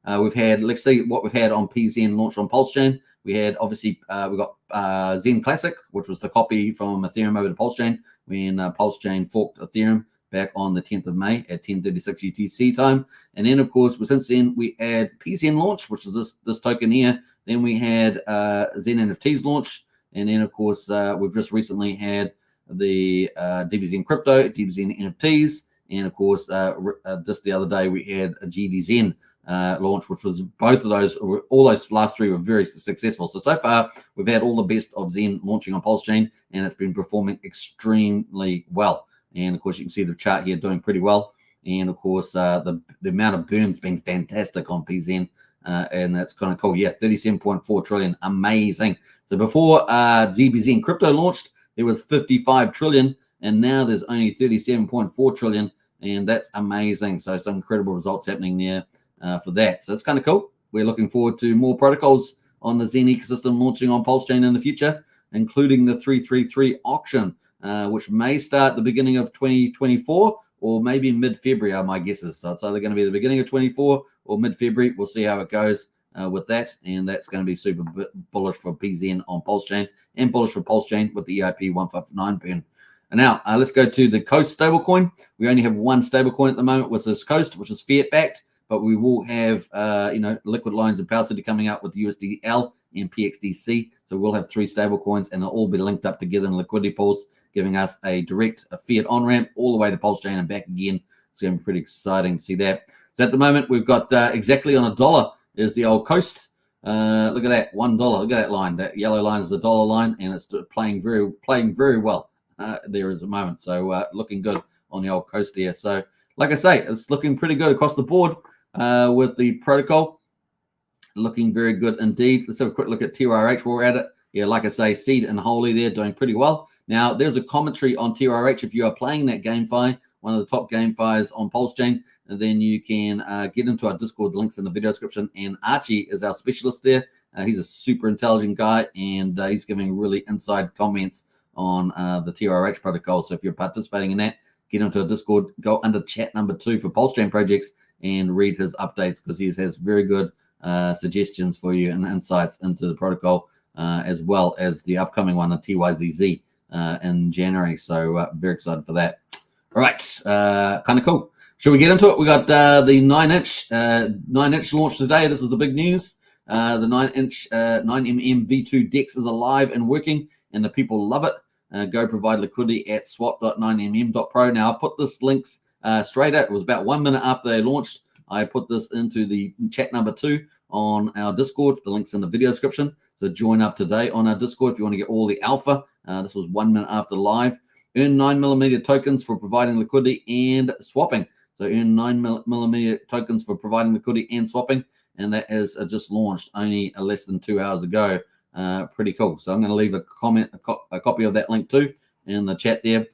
Let's see what we've had on PZen launch on Pulsechain. We had, obviously, we got Zen Classic, which was the copy from Ethereum over to Pulsechain when Pulsechain forked Ethereum back on the 10th of May at 10:36 UTC time. And then, of course, since then, we had PZen launch, which is this token here. Then we had Zen NFTs launch. And then, of course, we've just recently had the DBZen Crypto, DBZen NFTs. And, of course, just the other day, we had a GDZen launch, which was both of those, all those last three were very successful. So far, we've had all the best of Zen launching on Pulsechain, and it's been performing extremely well. And, of course, you can see the chart here doing pretty well. And, of course, the amount of burn's been fantastic on PZen, and that's kind of cool. Yeah, 37.4 trillion. Amazing. So before DBZen Crypto launched, there was 55 trillion, and now there's only 37.4 trillion, and that's amazing. So some incredible results happening there for that. So it's kind of cool. We're looking forward to more protocols on the Zen ecosystem launching on Pulsechain in the future, including the 333 auction, which may start the beginning of 2024 or maybe mid-February are my guesses. So it's either going to be the beginning of 24 or mid-February. We'll see how it goes with that, and that's going to be super bullish for PZen on Pulsechain and bullish for Pulsechain with the EIP 159 burn. And now let's go to the Coast stablecoin. We only have one stablecoin at the moment, which is Coast, which is fiat-backed. But we will have, liquid loans and Power City coming out with USDL and PXDC. So we'll have three stable coins, and they'll all be linked up together in liquidity pools, giving us a direct fiat on-ramp all the way to Pulsechain and back again. It's going to be pretty exciting to see that. So at the moment, we've got exactly on $1 is the old Coast. Look at that, $1. Look at that line. That yellow line is the dollar line, and it's playing very well there at the moment. So looking good on the old Coast there. So like I say, it's looking pretty good across the board. With the protocol, looking very good indeed. Let's have a quick look at TYRH while we're at it. Yeah, like I say, Seed and Holy there doing pretty well. Now, there's a commentary on TYRH if you are playing that GameFi, one of the top GameFis on Pulsechain, and then you can get into our Discord, links in the video description. And Archie is our specialist there. He's a super intelligent guy, and he's giving really inside comments on the TYRH protocol. So if you're participating in that, get into a Discord, go under chat number 2 for Pulsechain projects, and read his updates, because he has very good suggestions for you and insights into the protocol, as well as the upcoming one, the TYZZ in January. So very excited for that. All right, kind of cool. Should we get into it? We got the 9-inch launch today. This is the big news. The 9-inch 9MM V2 Dex is alive and working, and the people love it. Go provide liquidity at swap.9mm.pro. Now, I'll put this links straight out. It was about 1 minute after they launched. I put this into the chat number 2 on our Discord. The link's in the video description. So join up today on our Discord if you want to get all the alpha. This was 1 minute after live. Earn 9mm tokens for providing liquidity and swapping. So earn 9mm tokens for providing liquidity and swapping. And that is just launched only less than 2 hours ago. Pretty cool. So I'm going to leave a copy of that link too in the chat there.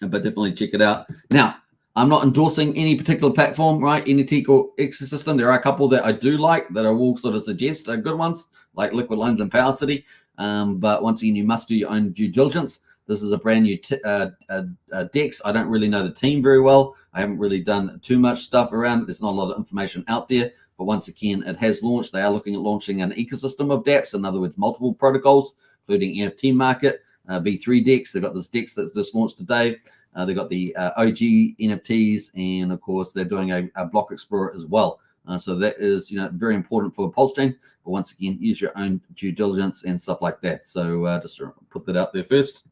but definitely check it out. Now, I'm not endorsing any particular platform, right? Any ecosystem. There are a couple that I do like that I will sort of suggest are good ones, like Liquid Loans and Power City. But once again, you must do your own due diligence. This is a brand new DEX. I don't really know the team very well. I haven't really done too much stuff around it. There's not a lot of information out there. But once again, it has launched. They are looking at launching an ecosystem of dApps, in other words, multiple protocols, including NFT market, V3 DEX. They've got this DEX that's just launched today. They've got the OG NFTs, and of course, they're doing a block explorer as well. So that is, very important for Pulsechain. But once again, use your own due diligence and stuff like that. So just to put that out there first.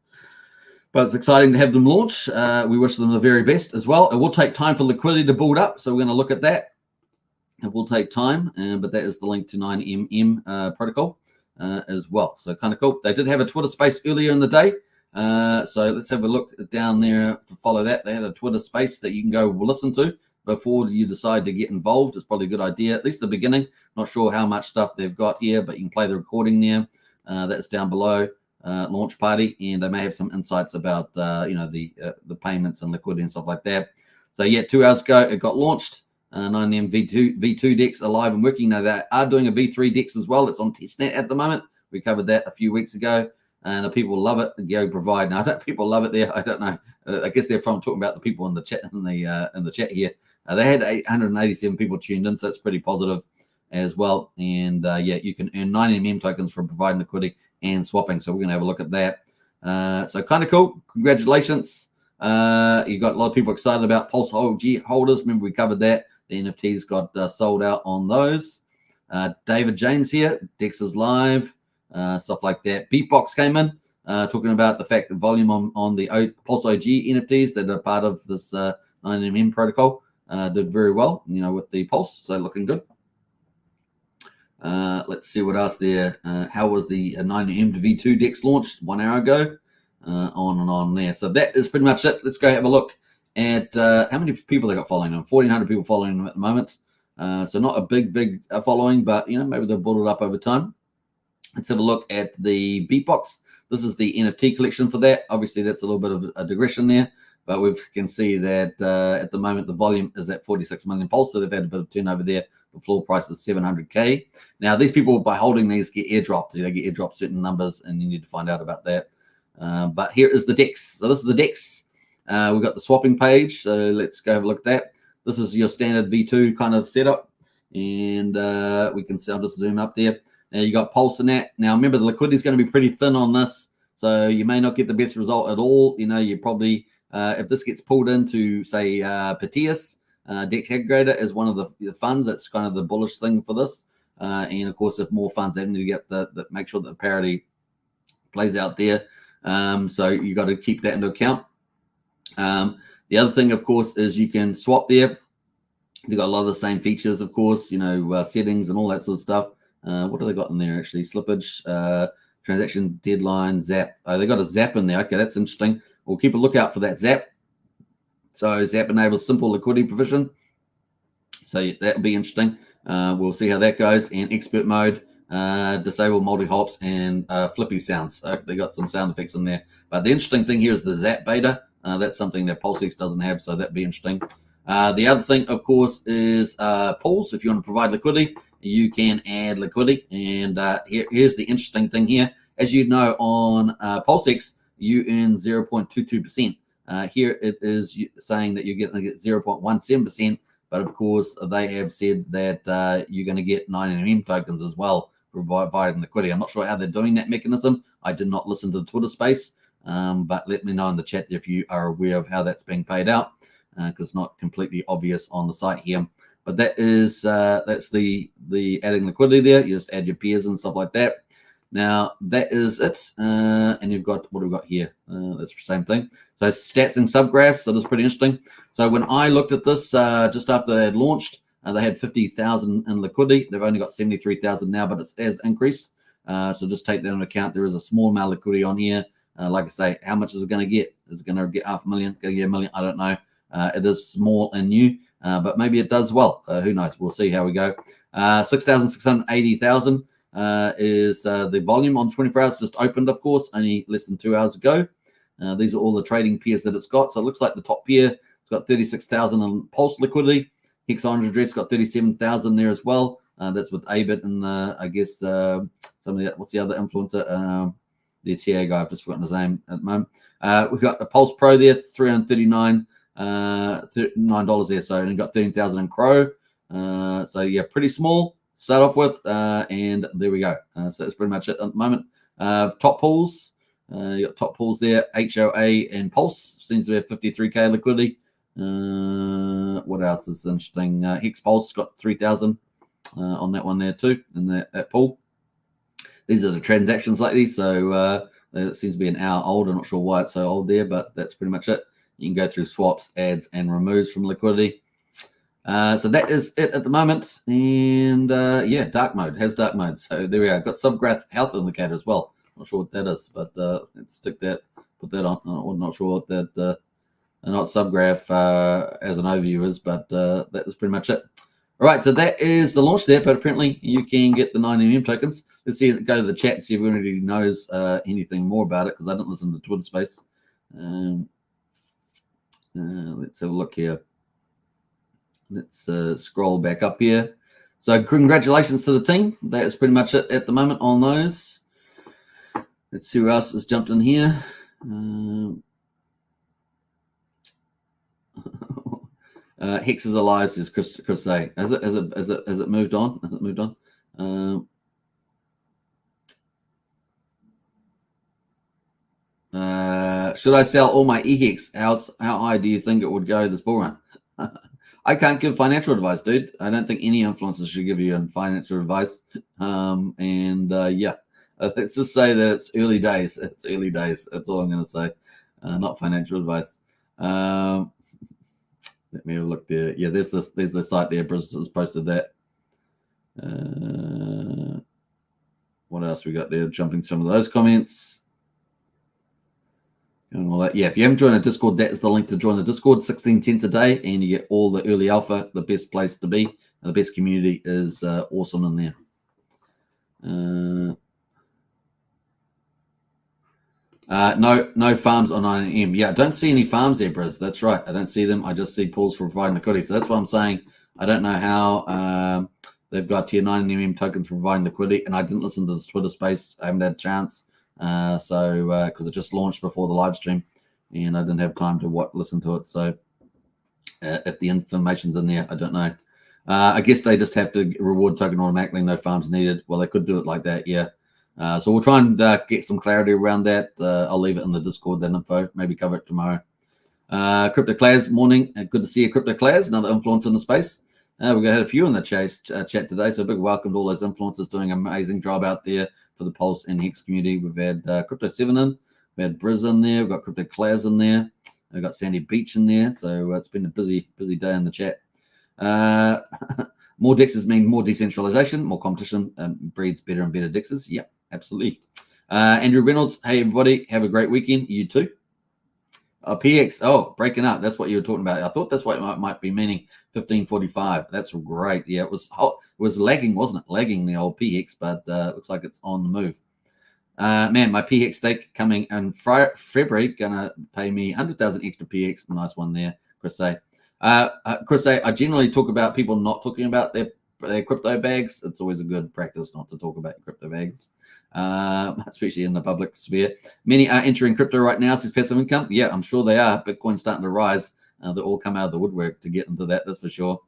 But it's exciting to have them launch. We wish them the very best as well. It will take time for liquidity to build up, so we're going to look at that. It will take time, but that is the link to 9MM protocol as well. So kind of cool. They did have a Twitter space earlier in the day. So let's have a look down there to follow that. They had a Twitter space that you can go listen to before you decide to get involved. It's probably a good idea, at least the beginning. Not sure how much stuff they've got here, but you can play the recording there. That's down below. Launch party, and they may have some insights about the payments and liquidity and stuff like that. So yeah, 2 hours ago it got launched. 9M V2 DEX alive and working. Now they are doing a V3 DEX as well. It's on testnet at the moment. We covered that a few weeks ago, and the people love it. Go provide. Now, people love it there. I don't know. I guess they're from talking about the people in the chat in the chat here. They had 887 people tuned in, so that's pretty positive as well. And yeah, you can earn 9MM tokens from providing liquidity and swapping. So we're gonna have a look at that. So kind of cool. Congratulations. You got a lot of people excited about Pulse OG holders. Remember we covered that. The NFTs got sold out on those. David James here. Dex is live. Stuff like that. Beatbox came in talking about the fact that volume on the Pulse OG NFTs that are part of this 9MM protocol did very well, with the Pulse. So looking good. Let's see what else there. How was the 9M to V2 DEX launched 1 hour ago? On and on there. So that is pretty much it. Let's go have a look at how many people they got following them. 1,400 people following them at the moment. So not a big following, but maybe they'll build it up over time. Let's have a look at the Beatbox. This is the NFT collection for that. Obviously, that's a little bit of a digression there, but we can see that at the moment the volume is at 46 million pulse. So they've had a bit of turnover there. The floor price is 700K. Now, these people, by holding these, get airdropped. They get airdropped certain numbers, and you need to find out about that. But here is the DEX. So this is the DEX. We've got the swapping page. So let's go have a look at that. This is your standard V2 kind of setup. And we can see, I'll just zoom up there. Now you got Pulse in that. Now remember, the liquidity is going to be pretty thin on this. So you may not get the best result at all. You probably, if this gets pulled into, say, Petius, DEX aggregator is one of the funds. That's kind of the bullish thing for this. And of course, if more funds, they need to get make sure that the parity plays out there. So you got to keep that into account. The other thing, of course, is you can swap there. You've got a lot of the same features, of course, settings and all that sort of stuff. What do they got in there, actually? Slippage, transaction deadline, zap. Oh, they got a zap in there. Okay, that's interesting. We'll keep a lookout for that zap. So zap enables simple liquidity provision. So that'll be interesting. We'll see how that goes. And expert mode, disable multi-hops and flippy sounds. So they got some sound effects in there. But the interesting thing here is the zap beta. That's something that PulseX doesn't have, so that'd be interesting. The other thing, of course, is pools. If you want to provide liquidity, you can add liquidity. And here's the interesting thing here. As you know, on PulseX, you earn 0.22%. Here it is saying that you're going to get 0.17%. But of course, they have said that you're going to get 9MM tokens as well, providing liquidity. I'm not sure how they're doing that mechanism. I did not listen to the Twitter space. But let me know in the chat if you are aware of how that's being paid out, because it's not completely obvious on the site here. But that is that's the adding liquidity there. You just add your peers and stuff like that. Now that is it. And you've got, what have we got here? That's the same thing. So stats and subgraphs. So that's pretty interesting. So when I looked at this just after they had launched, they had 50,000 in liquidity. They've only got 73,000 now, but it has increased. So just take that into account. There is a small amount of liquidity on here. Like I say, how much is it going to get? Is it going to get 500,000? Going to get 1 million? I don't know. It is small and new, but maybe it does well. Who knows? We'll see how we go. 6,680,000 is the volume on 24 hours. Just opened, of course, only less than 2 hours ago. These are all the trading pairs that it's got. So it looks like the top pair, it's got 36,000 in Pulse liquidity. Hex Orange Address got 37,000 there as well. That's with Abit and I guess some of the, what's the other influencer? The TA guy, I've just forgotten his name at the moment. We've got the Pulse Pro there, $339 $9 there. So and got 13,000 in Crow. So yeah, pretty small to start off with, and there we go. So that's pretty much it at the moment. Top pools, you got top pools there, HOA and Pulse seems to have 53k liquidity. What else is interesting? Hex Pulse got 3,000 on that one there too, in that pool. These are the transactions lately, so it seems to be an hour old. I'm not sure why it's so old there, but that's pretty much it. You can go through swaps, adds, and removes from liquidity. So that is it at the moment. And yeah, dark mode has dark mode. So there we go. Got subgraph health indicator as well. Not sure what that is, but let's stick that, put that on. I'm not sure what that, not subgraph as an overview is, but that was pretty much it. All right, so that is the launch there, but apparently you can get the 9MM tokens. Let's see, go to the chat and see if anybody knows anything more about it, because I didn't listen to Twitter Space. Let's have a look here. Let's scroll back up here. So congratulations to the team. That is pretty much it at the moment on those. Let's see who else has jumped in here. Hex is alive, says Chris A. Has it moved on? Has it moved on? Should I sell all my EHEX? How high do you think it would go this bull run? I can't give financial advice, dude. I don't think any influencers should give you financial advice. Yeah, let's just say that it's early days. It's early days. That's all I'm going to say. Not financial advice. Let me have a look there. Yeah, there's the site there. Bruce has posted that. What else we got there? Jumping some of those comments. And all that. Yeah, if you haven't joined the Discord, that is the link to join the Discord. 16 cents a day, and you get all the early alpha. The best place to be. The best community is awesome in there. No farms on 9M. Yeah, I don't see any farms there, Briz. That's right. I don't see them. I just see pools for providing liquidity. So that's what I'm saying. I don't know how they've got tier 9MM tokens for providing liquidity, and I didn't listen to this Twitter space. I haven't had a chance. Because it just launched before the live stream, and I didn't have time to listen to it. So if the information's in there, I don't know. I guess they just have to reward token automatically, no farms needed. Well, they could do it like that, yeah. So we'll try and get some clarity around that. I'll leave it in the Discord, that info. Maybe cover it tomorrow. Crypto Class, morning. Good to see you, Crypto Class, another influencer in the space. We've got a few in the chat today, so a big welcome to all those influencers doing an amazing job out there for the Pulse and Hex community. We've had Crypto 7 in, we've had Briz in there, we've got Crypto Class in there, we've got Sandy Beach in there, so it's been a busy day in the chat. More dexes mean more decentralization, more competition breeds better and better dexes. Yeah, absolutely. Andrew Reynolds, hey everybody, have a great weekend. You too. PX, breaking up. That's what you were talking about. I thought that's what it might be meaning. 1545. That's great. Yeah, it was lagging, wasn't it? Lagging the old PX, but looks like it's on the move. Man, my PX stake coming in February, gonna pay me 100,000 extra PX. Nice one there, Chris A. Chris A, I generally talk about people not talking about their crypto bags. It's always a good practice not to talk about your crypto bags. Especially in the public sphere. Many are entering crypto right now, says passive income. Yeah, I'm sure they are. Bitcoin's starting to rise. They all come out of the woodwork to get into that, that's for sure.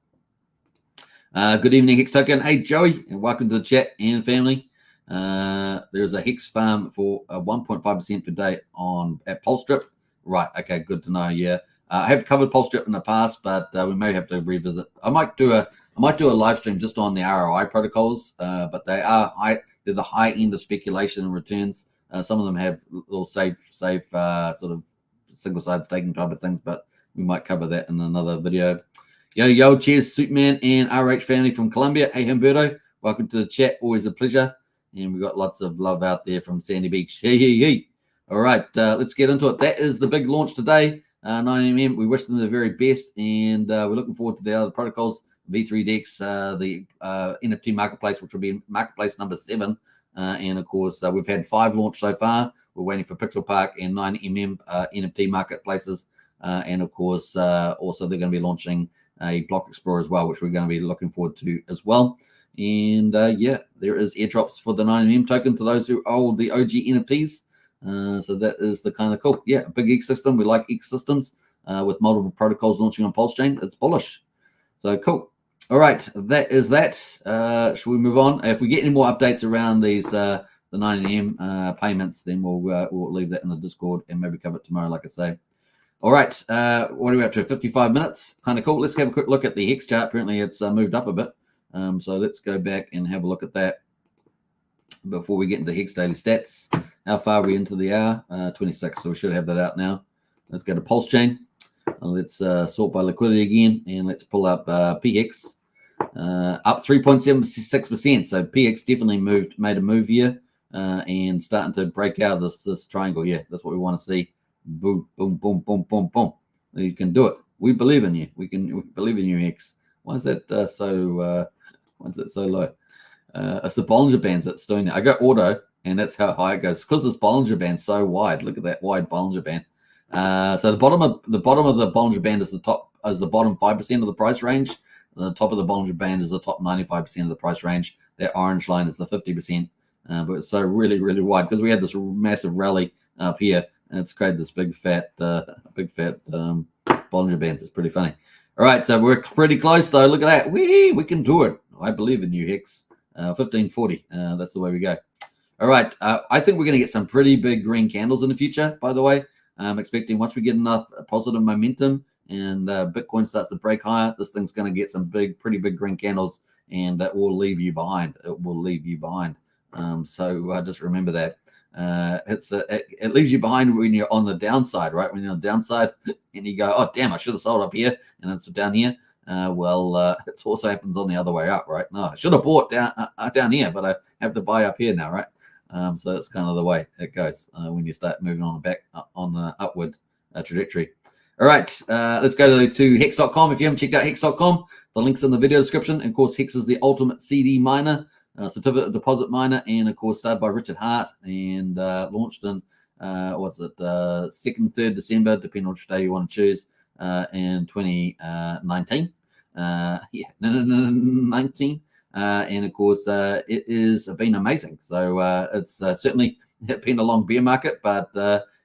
Good evening, Hex Token. Hey, Joey, and welcome to the chat and family. There's a Hex farm for 1.5% per day at Pulsestrip. Right, okay, good to know, yeah. I have covered Pulsestrip in the past, but we may have to revisit. I might do a live stream just on the ROI protocols, but they are high. They're the high end of speculation and returns. Some of them have little safe sort of single-sided staking type of things, but we might cover that in another video. Yo, cheers, Superman and RH family from Colombia. Hey, Humberto, welcome to the chat. Always a pleasure. And we've got lots of love out there from Sandy Beach. Hey. All right, let's get into it. That is the big launch today. 9MM, we wish them the very best, and we're looking forward to the other protocols. V3 Dex, the NFT marketplace, which will be marketplace number 7. And of course, we've had 5 launch so far. we're waiting for Pixel Park and 9MM NFT marketplaces. And of course, also they're going to be launching a Block Explorer as well, which we're going to be looking forward to as well. And yeah, there is airdrops for the 9MM token to those who hold the OG NFTs. So that is the kind of cool. Yeah, big ecosystem. We like ecosystems with multiple protocols launching on Pulsechain. It's bullish. So cool. All right, that is that. Should we move on? If we get any more updates around these the 9MM payments, then we'll leave that in the Discord and maybe cover it tomorrow, like I say. All right, what are we up to? 55 minutes. Kind of cool. Let's have a quick look at the Hex chart. Apparently, it's moved up a bit. So let's go back and have a look at that before we get into Hex daily stats. How far are we into the hour? 26. So we should have that out now. Let's go to Pulsechain. Let's sort by liquidity again, and let's pull up PX. Up 3.76%. So PX definitely made a move here, and starting to break out of this triangle. Yeah, that's what we want to see. Boom, boom, boom, boom, boom, boom. You can do it. We believe in you. We believe in you, Hex. Why is that so? Why is that so low? It's the Bollinger Bands that's doing it. I got auto, and that's how high it goes because this Bollinger Band's so wide. Look at that wide Bollinger Band. So the bottom of the Bollinger Band is the bottom 5% of the price range. The top of the Bollinger Band is the top 95% of the price range. That orange line is the 50%. But it's so really, really wide because we had this massive rally up here, and it's created this big fat Bollinger Bands. It's pretty funny. All right, so we're pretty close though. Look at that. We can do it. I believe in you, Hex. 1540. That's the way we go. All right. I think we're going to get some pretty big green candles in the future, by the way. I'm expecting once we get enough positive momentum and Bitcoin starts to break higher, this thing's going to get some pretty big green candles, and that will leave you behind. It will leave you behind. So just remember that. It leaves you behind when you're on the downside, right? When you're on the downside and you go, oh, damn, I should have sold up here, and it's down here. It also happens on the other way up, right? No, I should have bought down here, but I have to buy up here now, right? So that's kind of the way it goes when you start moving on the upward trajectory. All right, let's go to Hex.com. If you haven't checked out Hex.com, the link's in the video description. And of course, Hex is the ultimate CD miner, certificate of deposit miner, and of course started by Richard Hart and launched in 2nd, 3rd December, depending on which day you want to choose, in 2019. 19. And of course, it has been amazing. So it's certainly been a long bear market, but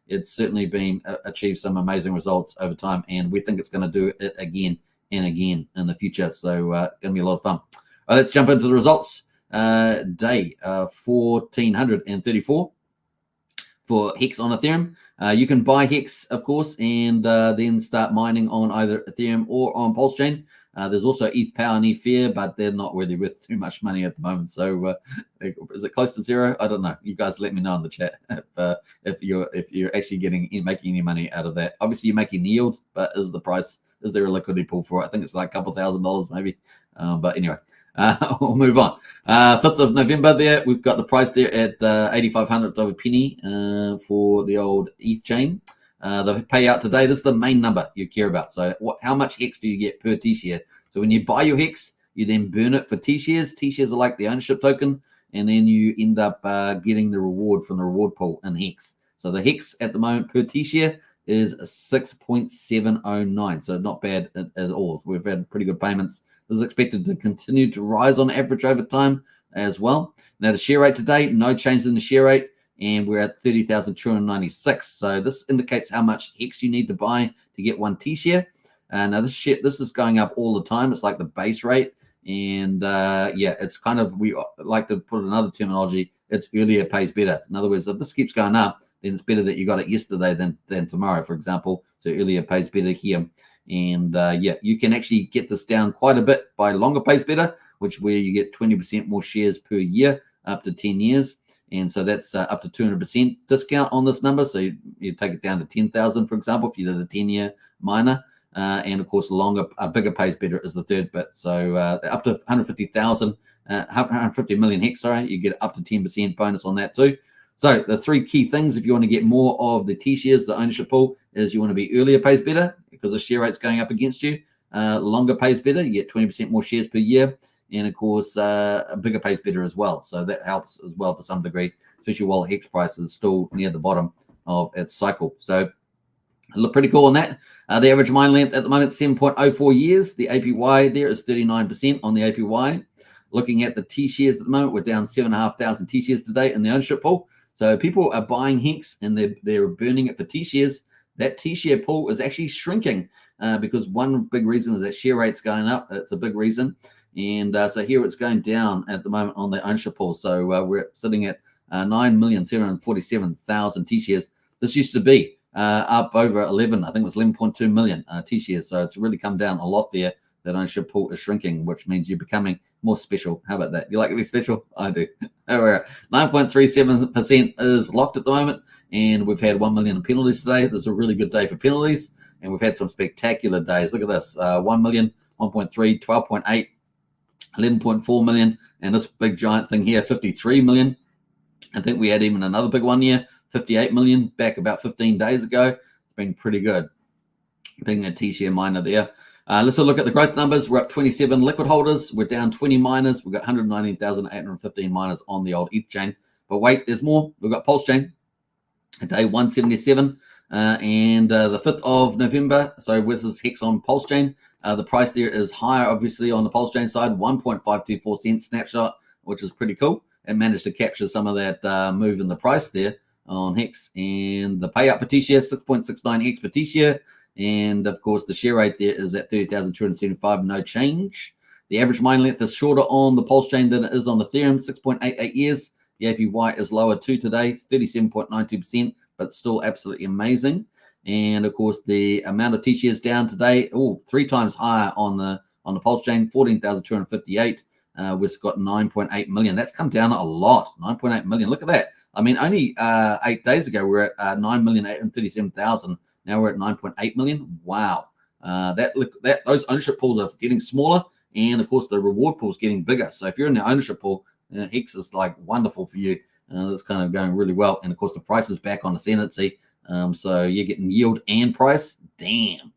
it's certainly been achieved some amazing results over time. And we think it's going to do it again and again in the future. So going to be a lot of fun. All right, let's jump into the results. Day 1434 for Hex on Ethereum. You can buy Hex, of course, and then start mining on either Ethereum or on Pulsechain. There's also ETH Power and ETH Fear, but they're not really worth too much money at the moment. So is it close to zero? I don't know. You guys let me know in the chat if you're actually making any money out of that. Obviously, you're making yield, but is there a liquidity pool for it? I think it's like a couple $1,000 maybe. But anyway, we'll move on. 5th of November there, we've got the price there at 8,500 over penny for the old ETH chain. The payout today, this is the main number you care about. So how much Hex do you get per T-share? So when you buy your Hex, you then burn it for T-shares. T-shares are like the ownership token, and then you end up getting the reward from the reward pool in Hex. So the Hex at the moment per T-share is 6.709. So not bad at all. We've had pretty good payments. This is expected to continue to rise on average over time as well. Now the share rate today, no change in the share rate, and we're at 30,296. So this indicates how much Hex you need to buy to get one T-share. Now this is going up all the time. It's like the base rate, and it's kind of, we like to put another terminology. It's earlier pays better. In other words, if this keeps going up, then it's better that you got it yesterday than tomorrow, for example. So earlier pays better here. And you can actually get this down quite a bit by longer pays better, where you get 20% more shares per year up to 10 years. And so that's up to 200% discount on this number. So you take it down to 10,000, for example, if you did a 10-year miner. And of course, bigger pays better is the third bit. So up to 150,000, 150 million Hex, you get up to 10% bonus on that too. So the three key things, if you want to get more of the T-shares, the ownership pool, is you want to be earlier pays better because the share rate's going up against you. Longer pays better. You get 20% more shares per year. And of course, a bigger pays better as well. So that helps as well to some degree, especially while Hex price is still near the bottom of its cycle. So look pretty cool on that. The average mine length at the moment, 7.04 years. The APY there is 39% on the APY. Looking at the T-shares at the moment, we're down 7,500 T-shares today in the ownership pool. So people are buying Hex and they're burning it for T-shares. That T-share pool is actually shrinking because one big reason is that share rate's going up. That's a big reason. And so here it's going down at the moment on the ownership pool. So we're sitting at 9,747,000 T-shares. This used to be up over 11, I think it was 11.2 million T-shares. So it's really come down a lot there. That ownership pool is shrinking, which means you're becoming more special. How about that? You like to be special? I do. 9.37% is locked at the moment, and we've had 1 million in penalties today. This is a really good day for penalties, and we've had some spectacular days. Look at this: 1 million, 1.3, 12.8, 11.4 million, and this big giant thing here, 53 million. I think we had even another big one here, 58 million, back about 15 days ago. It's been pretty good being a T-share miner there. Let's look at the growth numbers. We're up 27 liquid holders. We're down 20 miners. We've got 119,815 miners on the old ETH chain. But wait, there's more. We've got Pulsechain, day 177, and the 5th of November. So this is Hex on Pulsechain. The price there is higher, obviously, on the Pulsechain side, 1.524 cents snapshot, which is pretty cool. And managed to capture some of that move in the price there on Hex. And the payout per T-share, 6.69 Hex per T-share. And of course, the share rate there is at 30,275, no change. The average mine length is shorter on the Pulsechain than it is on Ethereum, 6.88 years. The APY is lower too today, 37.92%, but still absolutely amazing. And of course, the amount of T-shares down today, 3 times higher on the Pulsechain, 14,258. We've got 9.8 million. That's come down a lot, 9.8 million. Look at that. I mean, only 8 days ago, we were at 9,837,000. Now we're at 9.8 million. Wow. Those ownership pools are getting smaller. And of course, the reward pool is getting bigger. So if you're in the ownership pool, Hex is like wonderful for you. That's kind of going really well. And of course, the price is back on ascendancy. So you're getting yield and price. Damn.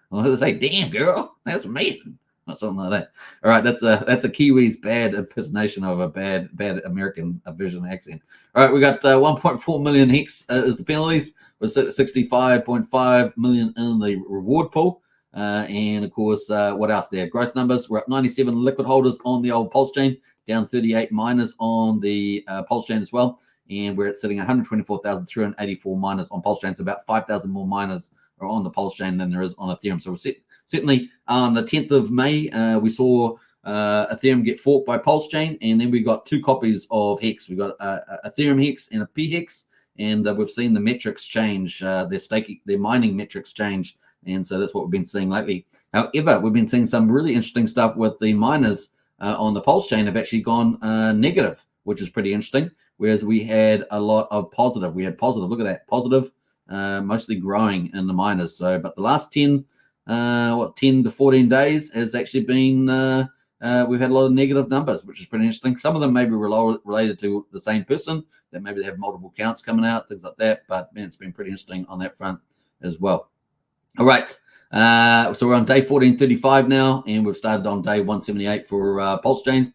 Well, they say, damn, girl. That's amazing. Or something like that. All right, that's a Kiwi's bad impersonation of a bad American version accent. All right, we got 1.4 million Hex is the penalties. We're 65.5 million in the reward pool. And of course, what else there? Growth numbers. We're up 97 liquid holders on the old Pulsechain, down 38 miners on the Pulsechain as well. And we're sitting at 124,384 miners on Pulsechain. So about 5,000 more miners are on the Pulsechain than there is on Ethereum. So we're certainly on the 10th of May, we saw Ethereum get forked by Pulsechain, and then we got 2 copies of Hex. We got Ethereum Hex and a P-Hex, and we've seen the metrics change, their mining metrics change, and so that's what we've been seeing lately. However, we've been seeing some really interesting stuff with the miners on the Pulsechain have actually gone negative, which is pretty interesting, whereas we had a lot of positive. We had positive, look at that, positive, mostly growing in the miners. So, but the last 10 to 14 days has actually been, we've had a lot of negative numbers, which is pretty interesting. Some of them may be related to the same person, that maybe they have multiple counts coming out, things like that. But man, it's been pretty interesting on that front as well. All right. So we're on day 1435 now, and we've started on day 178 for Pulsechain.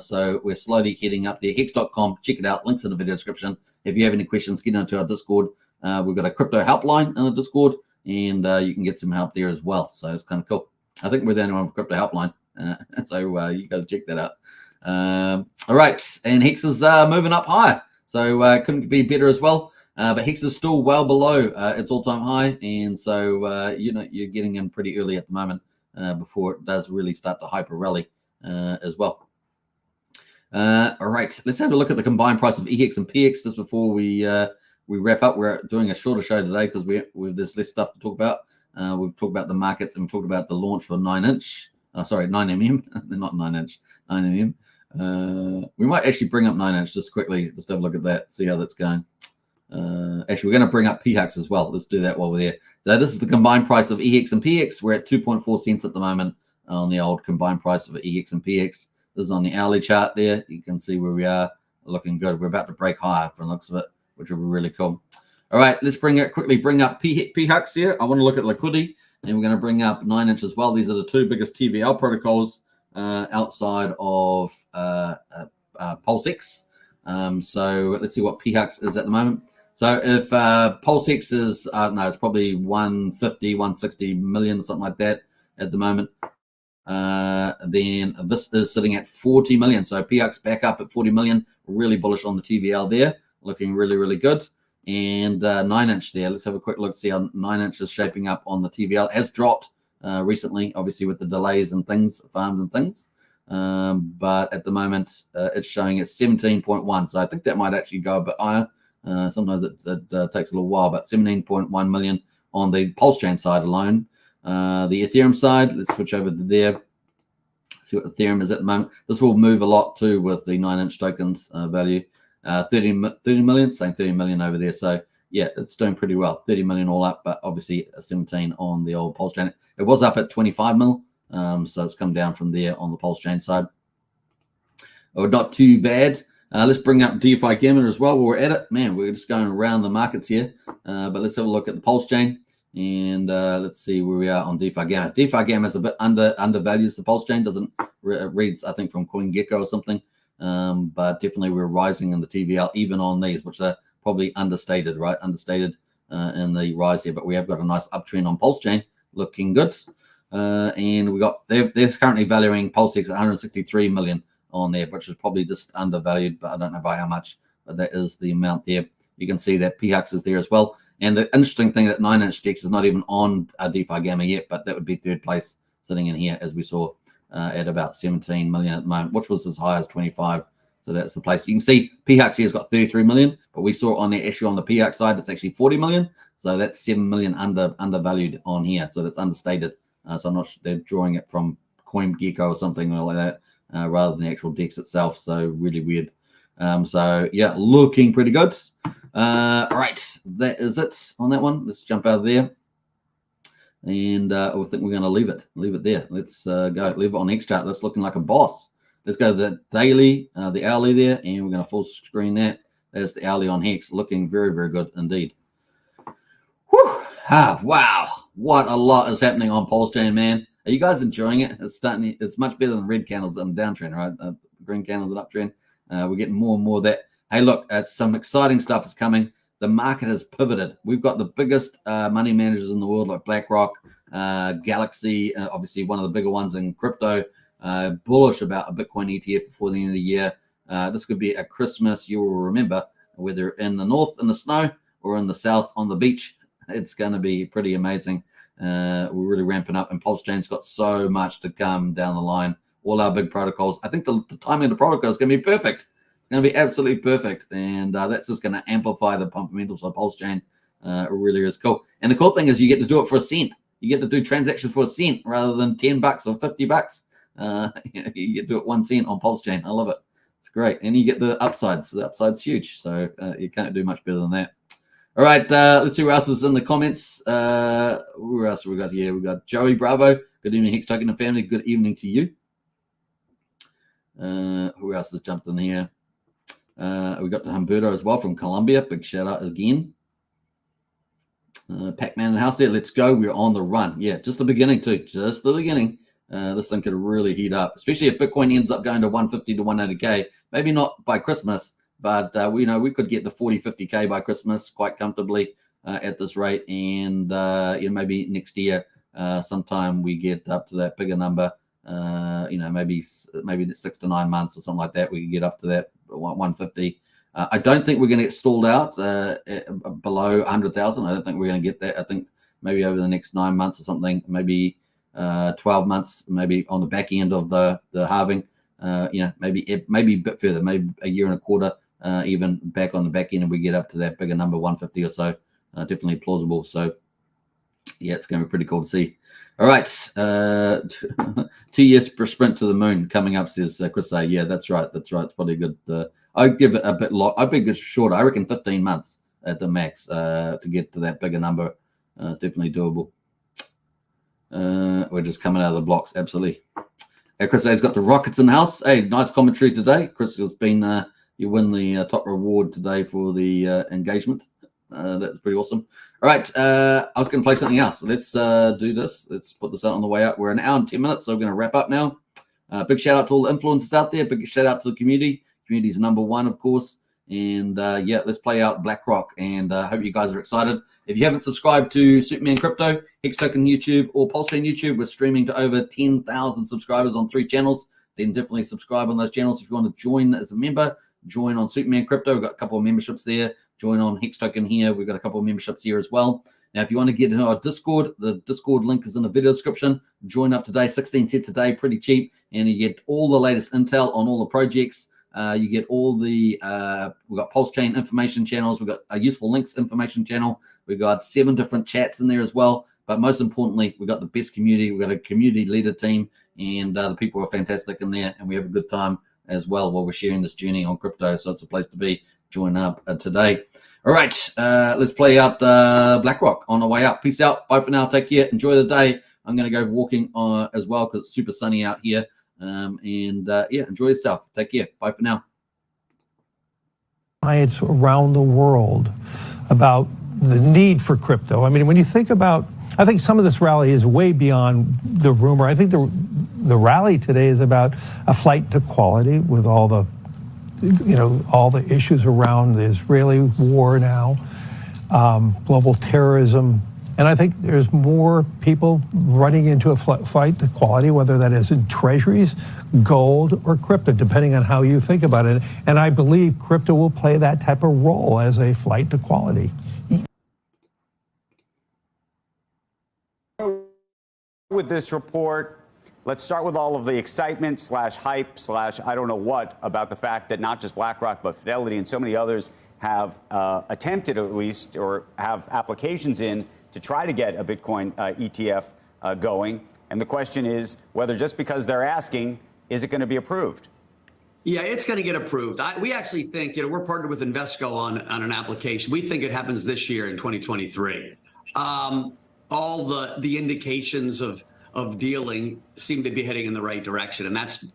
So we're slowly heading up there. Hex.com, check it out. Links in the video description. If you have any questions, get onto our Discord. We've got a crypto helpline in the Discord, and you can get some help there as well. So it's kind of cool. I think we're the only one with crypto helpline. So you got to check that out. All right. And Hex is moving up higher. So couldn't be better as well. But Hex is still well below its all-time high. And so, you're getting in pretty early at the moment before it does really start to hyper rally as well. All right. Let's have a look at the combined price of EHEX and PX just before we wrap up. We're doing a shorter show today because there's less stuff to talk about. We've talked about the markets and we've talked about the launch for 9-inch. 9mm. They're not 9-inch, 9mm. We might actually bring up 9-inch just quickly, just have a look at that, see how that's going. Actually, we're going to bring up PHUX as well. Let's do that while we're there. So this is the combined price of EHEX and PX. We're at 2.4 cents at the moment on the old combined price of EHEX and PX. This is on the hourly chart there. You can see where we are, looking good. We're about to break higher from the looks of it, which will be really cool. All right, let's bring up PHUX here. I want to look at liquidity, and we're going to bring up 9-inch as well. These are the two biggest TVL protocols outside of PulseX. So let's see what PHUX is at the moment. So if PulseX is, no, it's probably 150, 160 million, something like that at the moment. Then this is sitting at 40 million. So PHUX back up at 40 million. Really bullish on the TVL there. Looking really, really good. And 9-inch there. Let's have a quick look, see how 9-inch is shaping up on the TVL. It has dropped recently, obviously with the delays and things, farms and things. But at the moment, it's showing at 17.1. So I think that might actually go a bit higher. Sometimes it takes a little while, but 17.1 million on the Pulsechain side alone. The Ethereum side, let's switch over to there. See what Ethereum is at the moment. This will move a lot too with the 9-inch tokens value. 30 million, saying 30 million over there. So yeah, it's doing pretty well. 30 million all up, but obviously 17 on the old Pulsechain. It was up at 25 mil. So it's come down from there on the Pulsechain side. Oh, not too bad. Let's bring up DeFi Gamma as well. While we're at it, man, we're just going around the markets here. But let's have a look at the Pulsechain, and let's see where we are on DeFi Gamma. DeFi Gamma is a bit undervalues the Pulsechain. Doesn't reads, I think, from CoinGecko or something. But definitely we're rising in the TVL even on these, which are probably understated, right? Understated in the rise here. But we have got a nice uptrend on Pulsechain, looking good. And we got they're currently valuing PulseX at 163 million on there, which is probably just undervalued, but I don't know by how much, but that is the amount there. You can see that PHUX is there as well. And the interesting thing that 9-inch Dex is not even on DeFi Gamma yet, but that would be third place sitting in here, as we saw at about 17 million at the moment, which was as high as 25. So that's the place. You can see PHUX here has got 33 million, but we saw on the issue on the PHUX side, it's actually 40 million. So that's 7 million undervalued on here. So that's understated. So I'm not sure they're drawing it from CoinGecko or something like that. Rather than the actual Dex itself. So really weird. So yeah, looking pretty good. All right, that is it on that one. Let's jump out of there. And I think we're going to leave it there. Let's go leave it on X chart. That's looking like a boss. Let's go to the daily, the hourly there, and we're going to full screen that. There's the hourly on Hex, looking very, very good indeed. Whew. Wow, what a lot is happening on Pulsechain, man. Are you guys enjoying it? It's much better than red candles on the downtrend, right? Green candles and uptrend. We're getting more and more of that. Hey, look, some exciting stuff is coming. The market has pivoted. We've got the biggest money managers in the world, like BlackRock, Galaxy, obviously one of the bigger ones in crypto, bullish about a Bitcoin ETF before the end of the year. This could be a Christmas you will remember, whether in the north in the snow or in the south on the beach. It's going to be pretty amazing. We're really ramping up, and Pulsechain's got so much to come down the line. All our big protocols. I think the timing of the protocol is going to be perfect. It's going to be absolutely perfect, and that's just going to amplify the fundamentals of Pulsechain. It really is cool. And the cool thing is you get to do it for a cent. You get to do transactions for a cent rather than $10 or $50. You get to do it 1 cent on Pulsechain. I love it. It's great, and you get the upsides. The upside's huge, so you can't do much better than that. All right, let's see who else is in the comments. Who else have we got here? We got Joey Bravo. Good evening, Hex Token and family. Good evening to you. Who else has jumped in here? We got the Humberto as well from Colombia. Big shout out again. Pac-Man in the house there. Let's go. We're on the run. Yeah, just the beginning too. Just the beginning. This thing could really heat up, especially if Bitcoin ends up going to 150 to 180K. Maybe not by Christmas, but we know we could get to 40, 50K by Christmas quite comfortably at this rate. And maybe next year, sometime we get up to that bigger number. Maybe 6 to 9 months or something like that. We can get up to that 150. I don't think we're going to get stalled out below 100,000. I don't think we're going to get that. I think maybe over the next 9 months or something, maybe 12 months, maybe on the back end of the halving. Maybe a bit further, maybe a year and a quarter. Even back on the back end, and we get up to that bigger number, 150 or so. Definitely plausible. So, yeah, it's going to be pretty cool to see. All right, 2 years per sprint to the moon coming up, says Chris A. Yeah, that's right. It's probably good. I'd give it a bit long. I think it's shorter. I reckon 15 months at the max to get to that bigger number. It's definitely doable. We're just coming out of the blocks, absolutely. Chris A's got the Rockets in the house. Hey, nice commentary today. Chris has been. You win the top reward today for the engagement. That's pretty awesome. All right, I was going to play something else. Let's do this. Let's put this out on the way out. We're an hour and 10 minutes, so we're going to wrap up now. Big shout out to all the influencers out there. Big shout out to the community. If Community's #1, of course. And yeah, let's play out BlackRock, and hope you guys are excited. If you haven't subscribed to Superman Crypto, Hex Token YouTube, or Pulsechain YouTube, we're streaming to over 10,000 subscribers on 3 channels. Then definitely subscribe on those channels. If you want to join as a member, join on Superman Crypto. We've got a couple of memberships there. Join on Hex Token here. We've got a couple of memberships here as well. Now, if you want to get into our Discord, the Discord link is in the video description. Join up today, 16 cents a day, pretty cheap. And you get all the latest intel on all the projects. You get all the, we've got Pulsechain information channels. We've got a useful links information channel. We've got 7 different chats in there as well. But most importantly, we've got the best community. We've got a community leader team, and the people are fantastic in there. And we have a good time as well while we're sharing this journey on crypto. So it's a place to be. Join up today. All right, let's play out BlackRock on the way up. Peace out. Bye for now. Take care. Enjoy the day. I'm going to go walking as well because it's super sunny out here. Yeah, enjoy yourself. Take care. Bye for now. Clients around the world about the need for crypto. I mean, when you think about, I think some of this rally is way beyond the rumor. I think the rally today is about a flight to quality with all the, all the issues around the Israeli war now, global terrorism. And I think there's more people running into a flight to quality, whether that is in treasuries, gold, or crypto, depending on how you think about it. And I believe crypto will play that type of role as a flight to quality. With this report, let's start with all of the excitement / hype / I don't know what about the fact that not just BlackRock, but Fidelity and so many others have attempted, at least, or have applications in to try to get a Bitcoin ETF going. And the question is whether just because they're asking, is it going to be approved? Yeah, it's going to get approved. We actually think, we're partnered with Invesco on an application. We think it happens this year in 2023. All the indications of dealing seem to be heading in the right direction. And that's,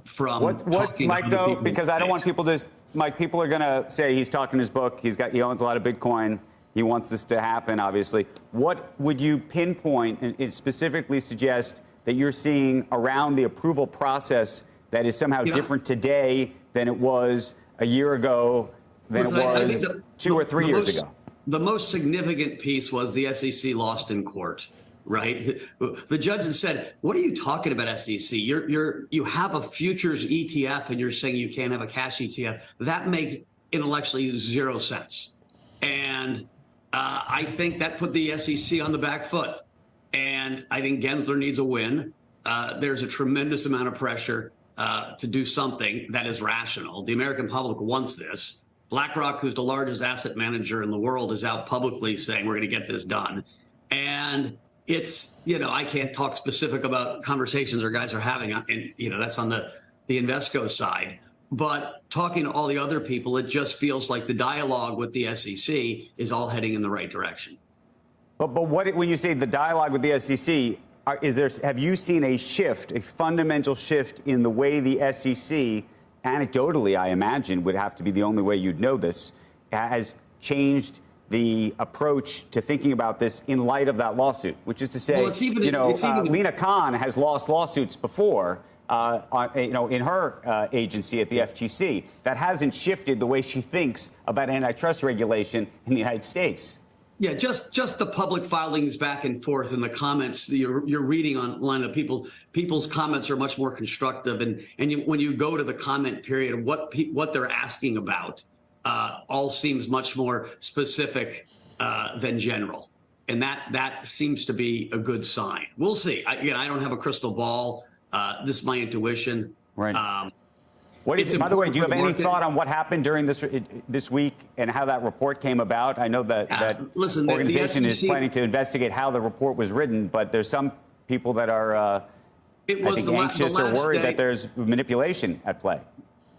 from what's Mike, though, because I don't want people to, Mike, people are going to say he's talking his book. He owns a lot of Bitcoin. He wants this to happen, obviously. What would you pinpoint and specifically suggest that you're seeing around the approval process that is somehow different today than it was a year ago, than it was 2 or 3 years ago? The most significant piece was the SEC lost in court, right? The judge said, "What are you talking about, SEC? You have a futures ETF and you're saying you can't have a cash ETF. That makes intellectually 0 sense." And I think that put the SEC on the back foot. And I think Gensler needs a win. There's a tremendous amount of pressure to do something that is rational. The American public wants this. BlackRock, who's the largest asset manager in the world, is out publicly saying we're going to get this done. And it's, I can't talk specific about conversations our guys are having, and that's on the Invesco side. But talking to all the other people, it just feels like the dialogue with the SEC is all heading in the right direction. But when you say the dialogue with the SEC, have you seen a shift, a fundamental shift in the way the SEC, anecdotally, I imagine, would have to be the only way you'd know this, has changed the approach to thinking about this in light of that lawsuit? Which is to say, Lena Khan has lost lawsuits before. In her agency at the FTC, that hasn't shifted the way she thinks about antitrust regulation in the United States. Yeah, just the public filings back and forth and the comments you're reading online. The people's comments are much more constructive, and when you go to the comment period, what they're asking about all seems much more specific than general, and that seems to be a good sign. We'll see. I don't have a crystal ball. This is my intuition. Right. By the way, do you have any thought on what happened during this week and how that report came about? I know that organization is planning to investigate how the report was written, but there's some people that are, anxious or worried that there's manipulation at play.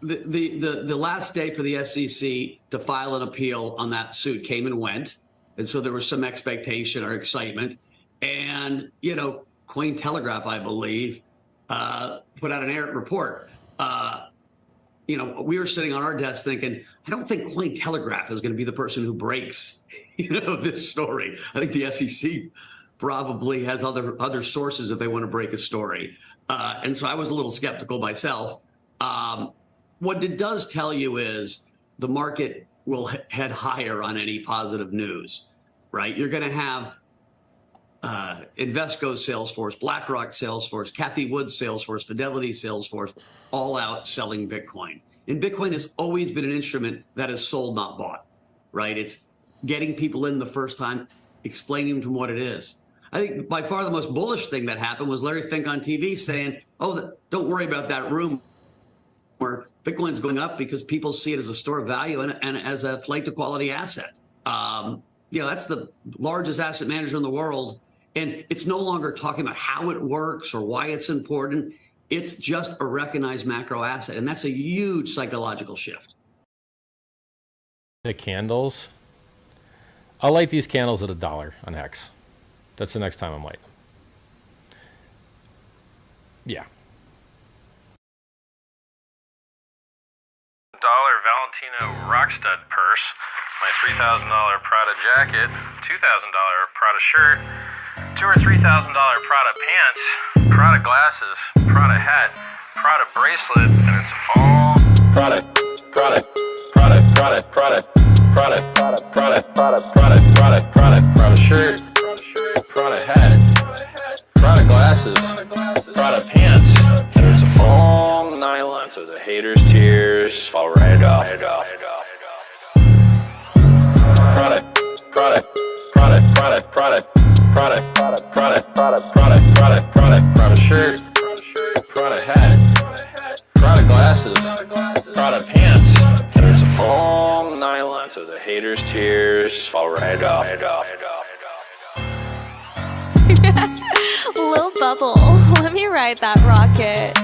The last day for the SEC to file an appeal on that suit came and went, and so there was some expectation or excitement. And Cointelegraph, I believe, put out an report. We were sitting on our desk thinking, I don't think Cointelegraph is going to be the person who breaks, this story. I think the SEC probably has other sources if they want to break a story. And so I was a little skeptical myself. what it does tell you is the market will head higher on any positive news, right? You're going to have Invesco's Salesforce, BlackRock Salesforce, Kathy Wood's Salesforce, Fidelity Salesforce, all out selling Bitcoin. And Bitcoin has always been an instrument that is sold, not bought, right? It's getting people in the first time, explaining to them what it is. I think by far the most bullish thing that happened was Larry Fink on TV saying, oh, don't worry about that rumor where Bitcoin's going up because people see it as a store of value and as a flight to quality asset. That's the largest asset manager in the world. And it's no longer talking about how it works or why it's important. It's just a recognized macro asset. And that's a huge psychological shift. The candles. I'll light these candles at $1 on Hex. That's the next time I'm lighting them. Yeah. $1 Valentino Rockstud purse, my $3,000 Prada jacket, $2,000 Prada shirt, $2,000 or $3,000 Prada pants, Prada glasses, Prada hat, Prada bracelet, and it's all Prada shirt, Prada hat, Prada glasses, Prada pants, and it's all nylon, so the haters' tears fall right off. Prada shirt, Prada hat, Prada glasses, Prada pants, and it's all nylon, so the haters' tears fall right off. Lil Bubble, let me ride that rocket.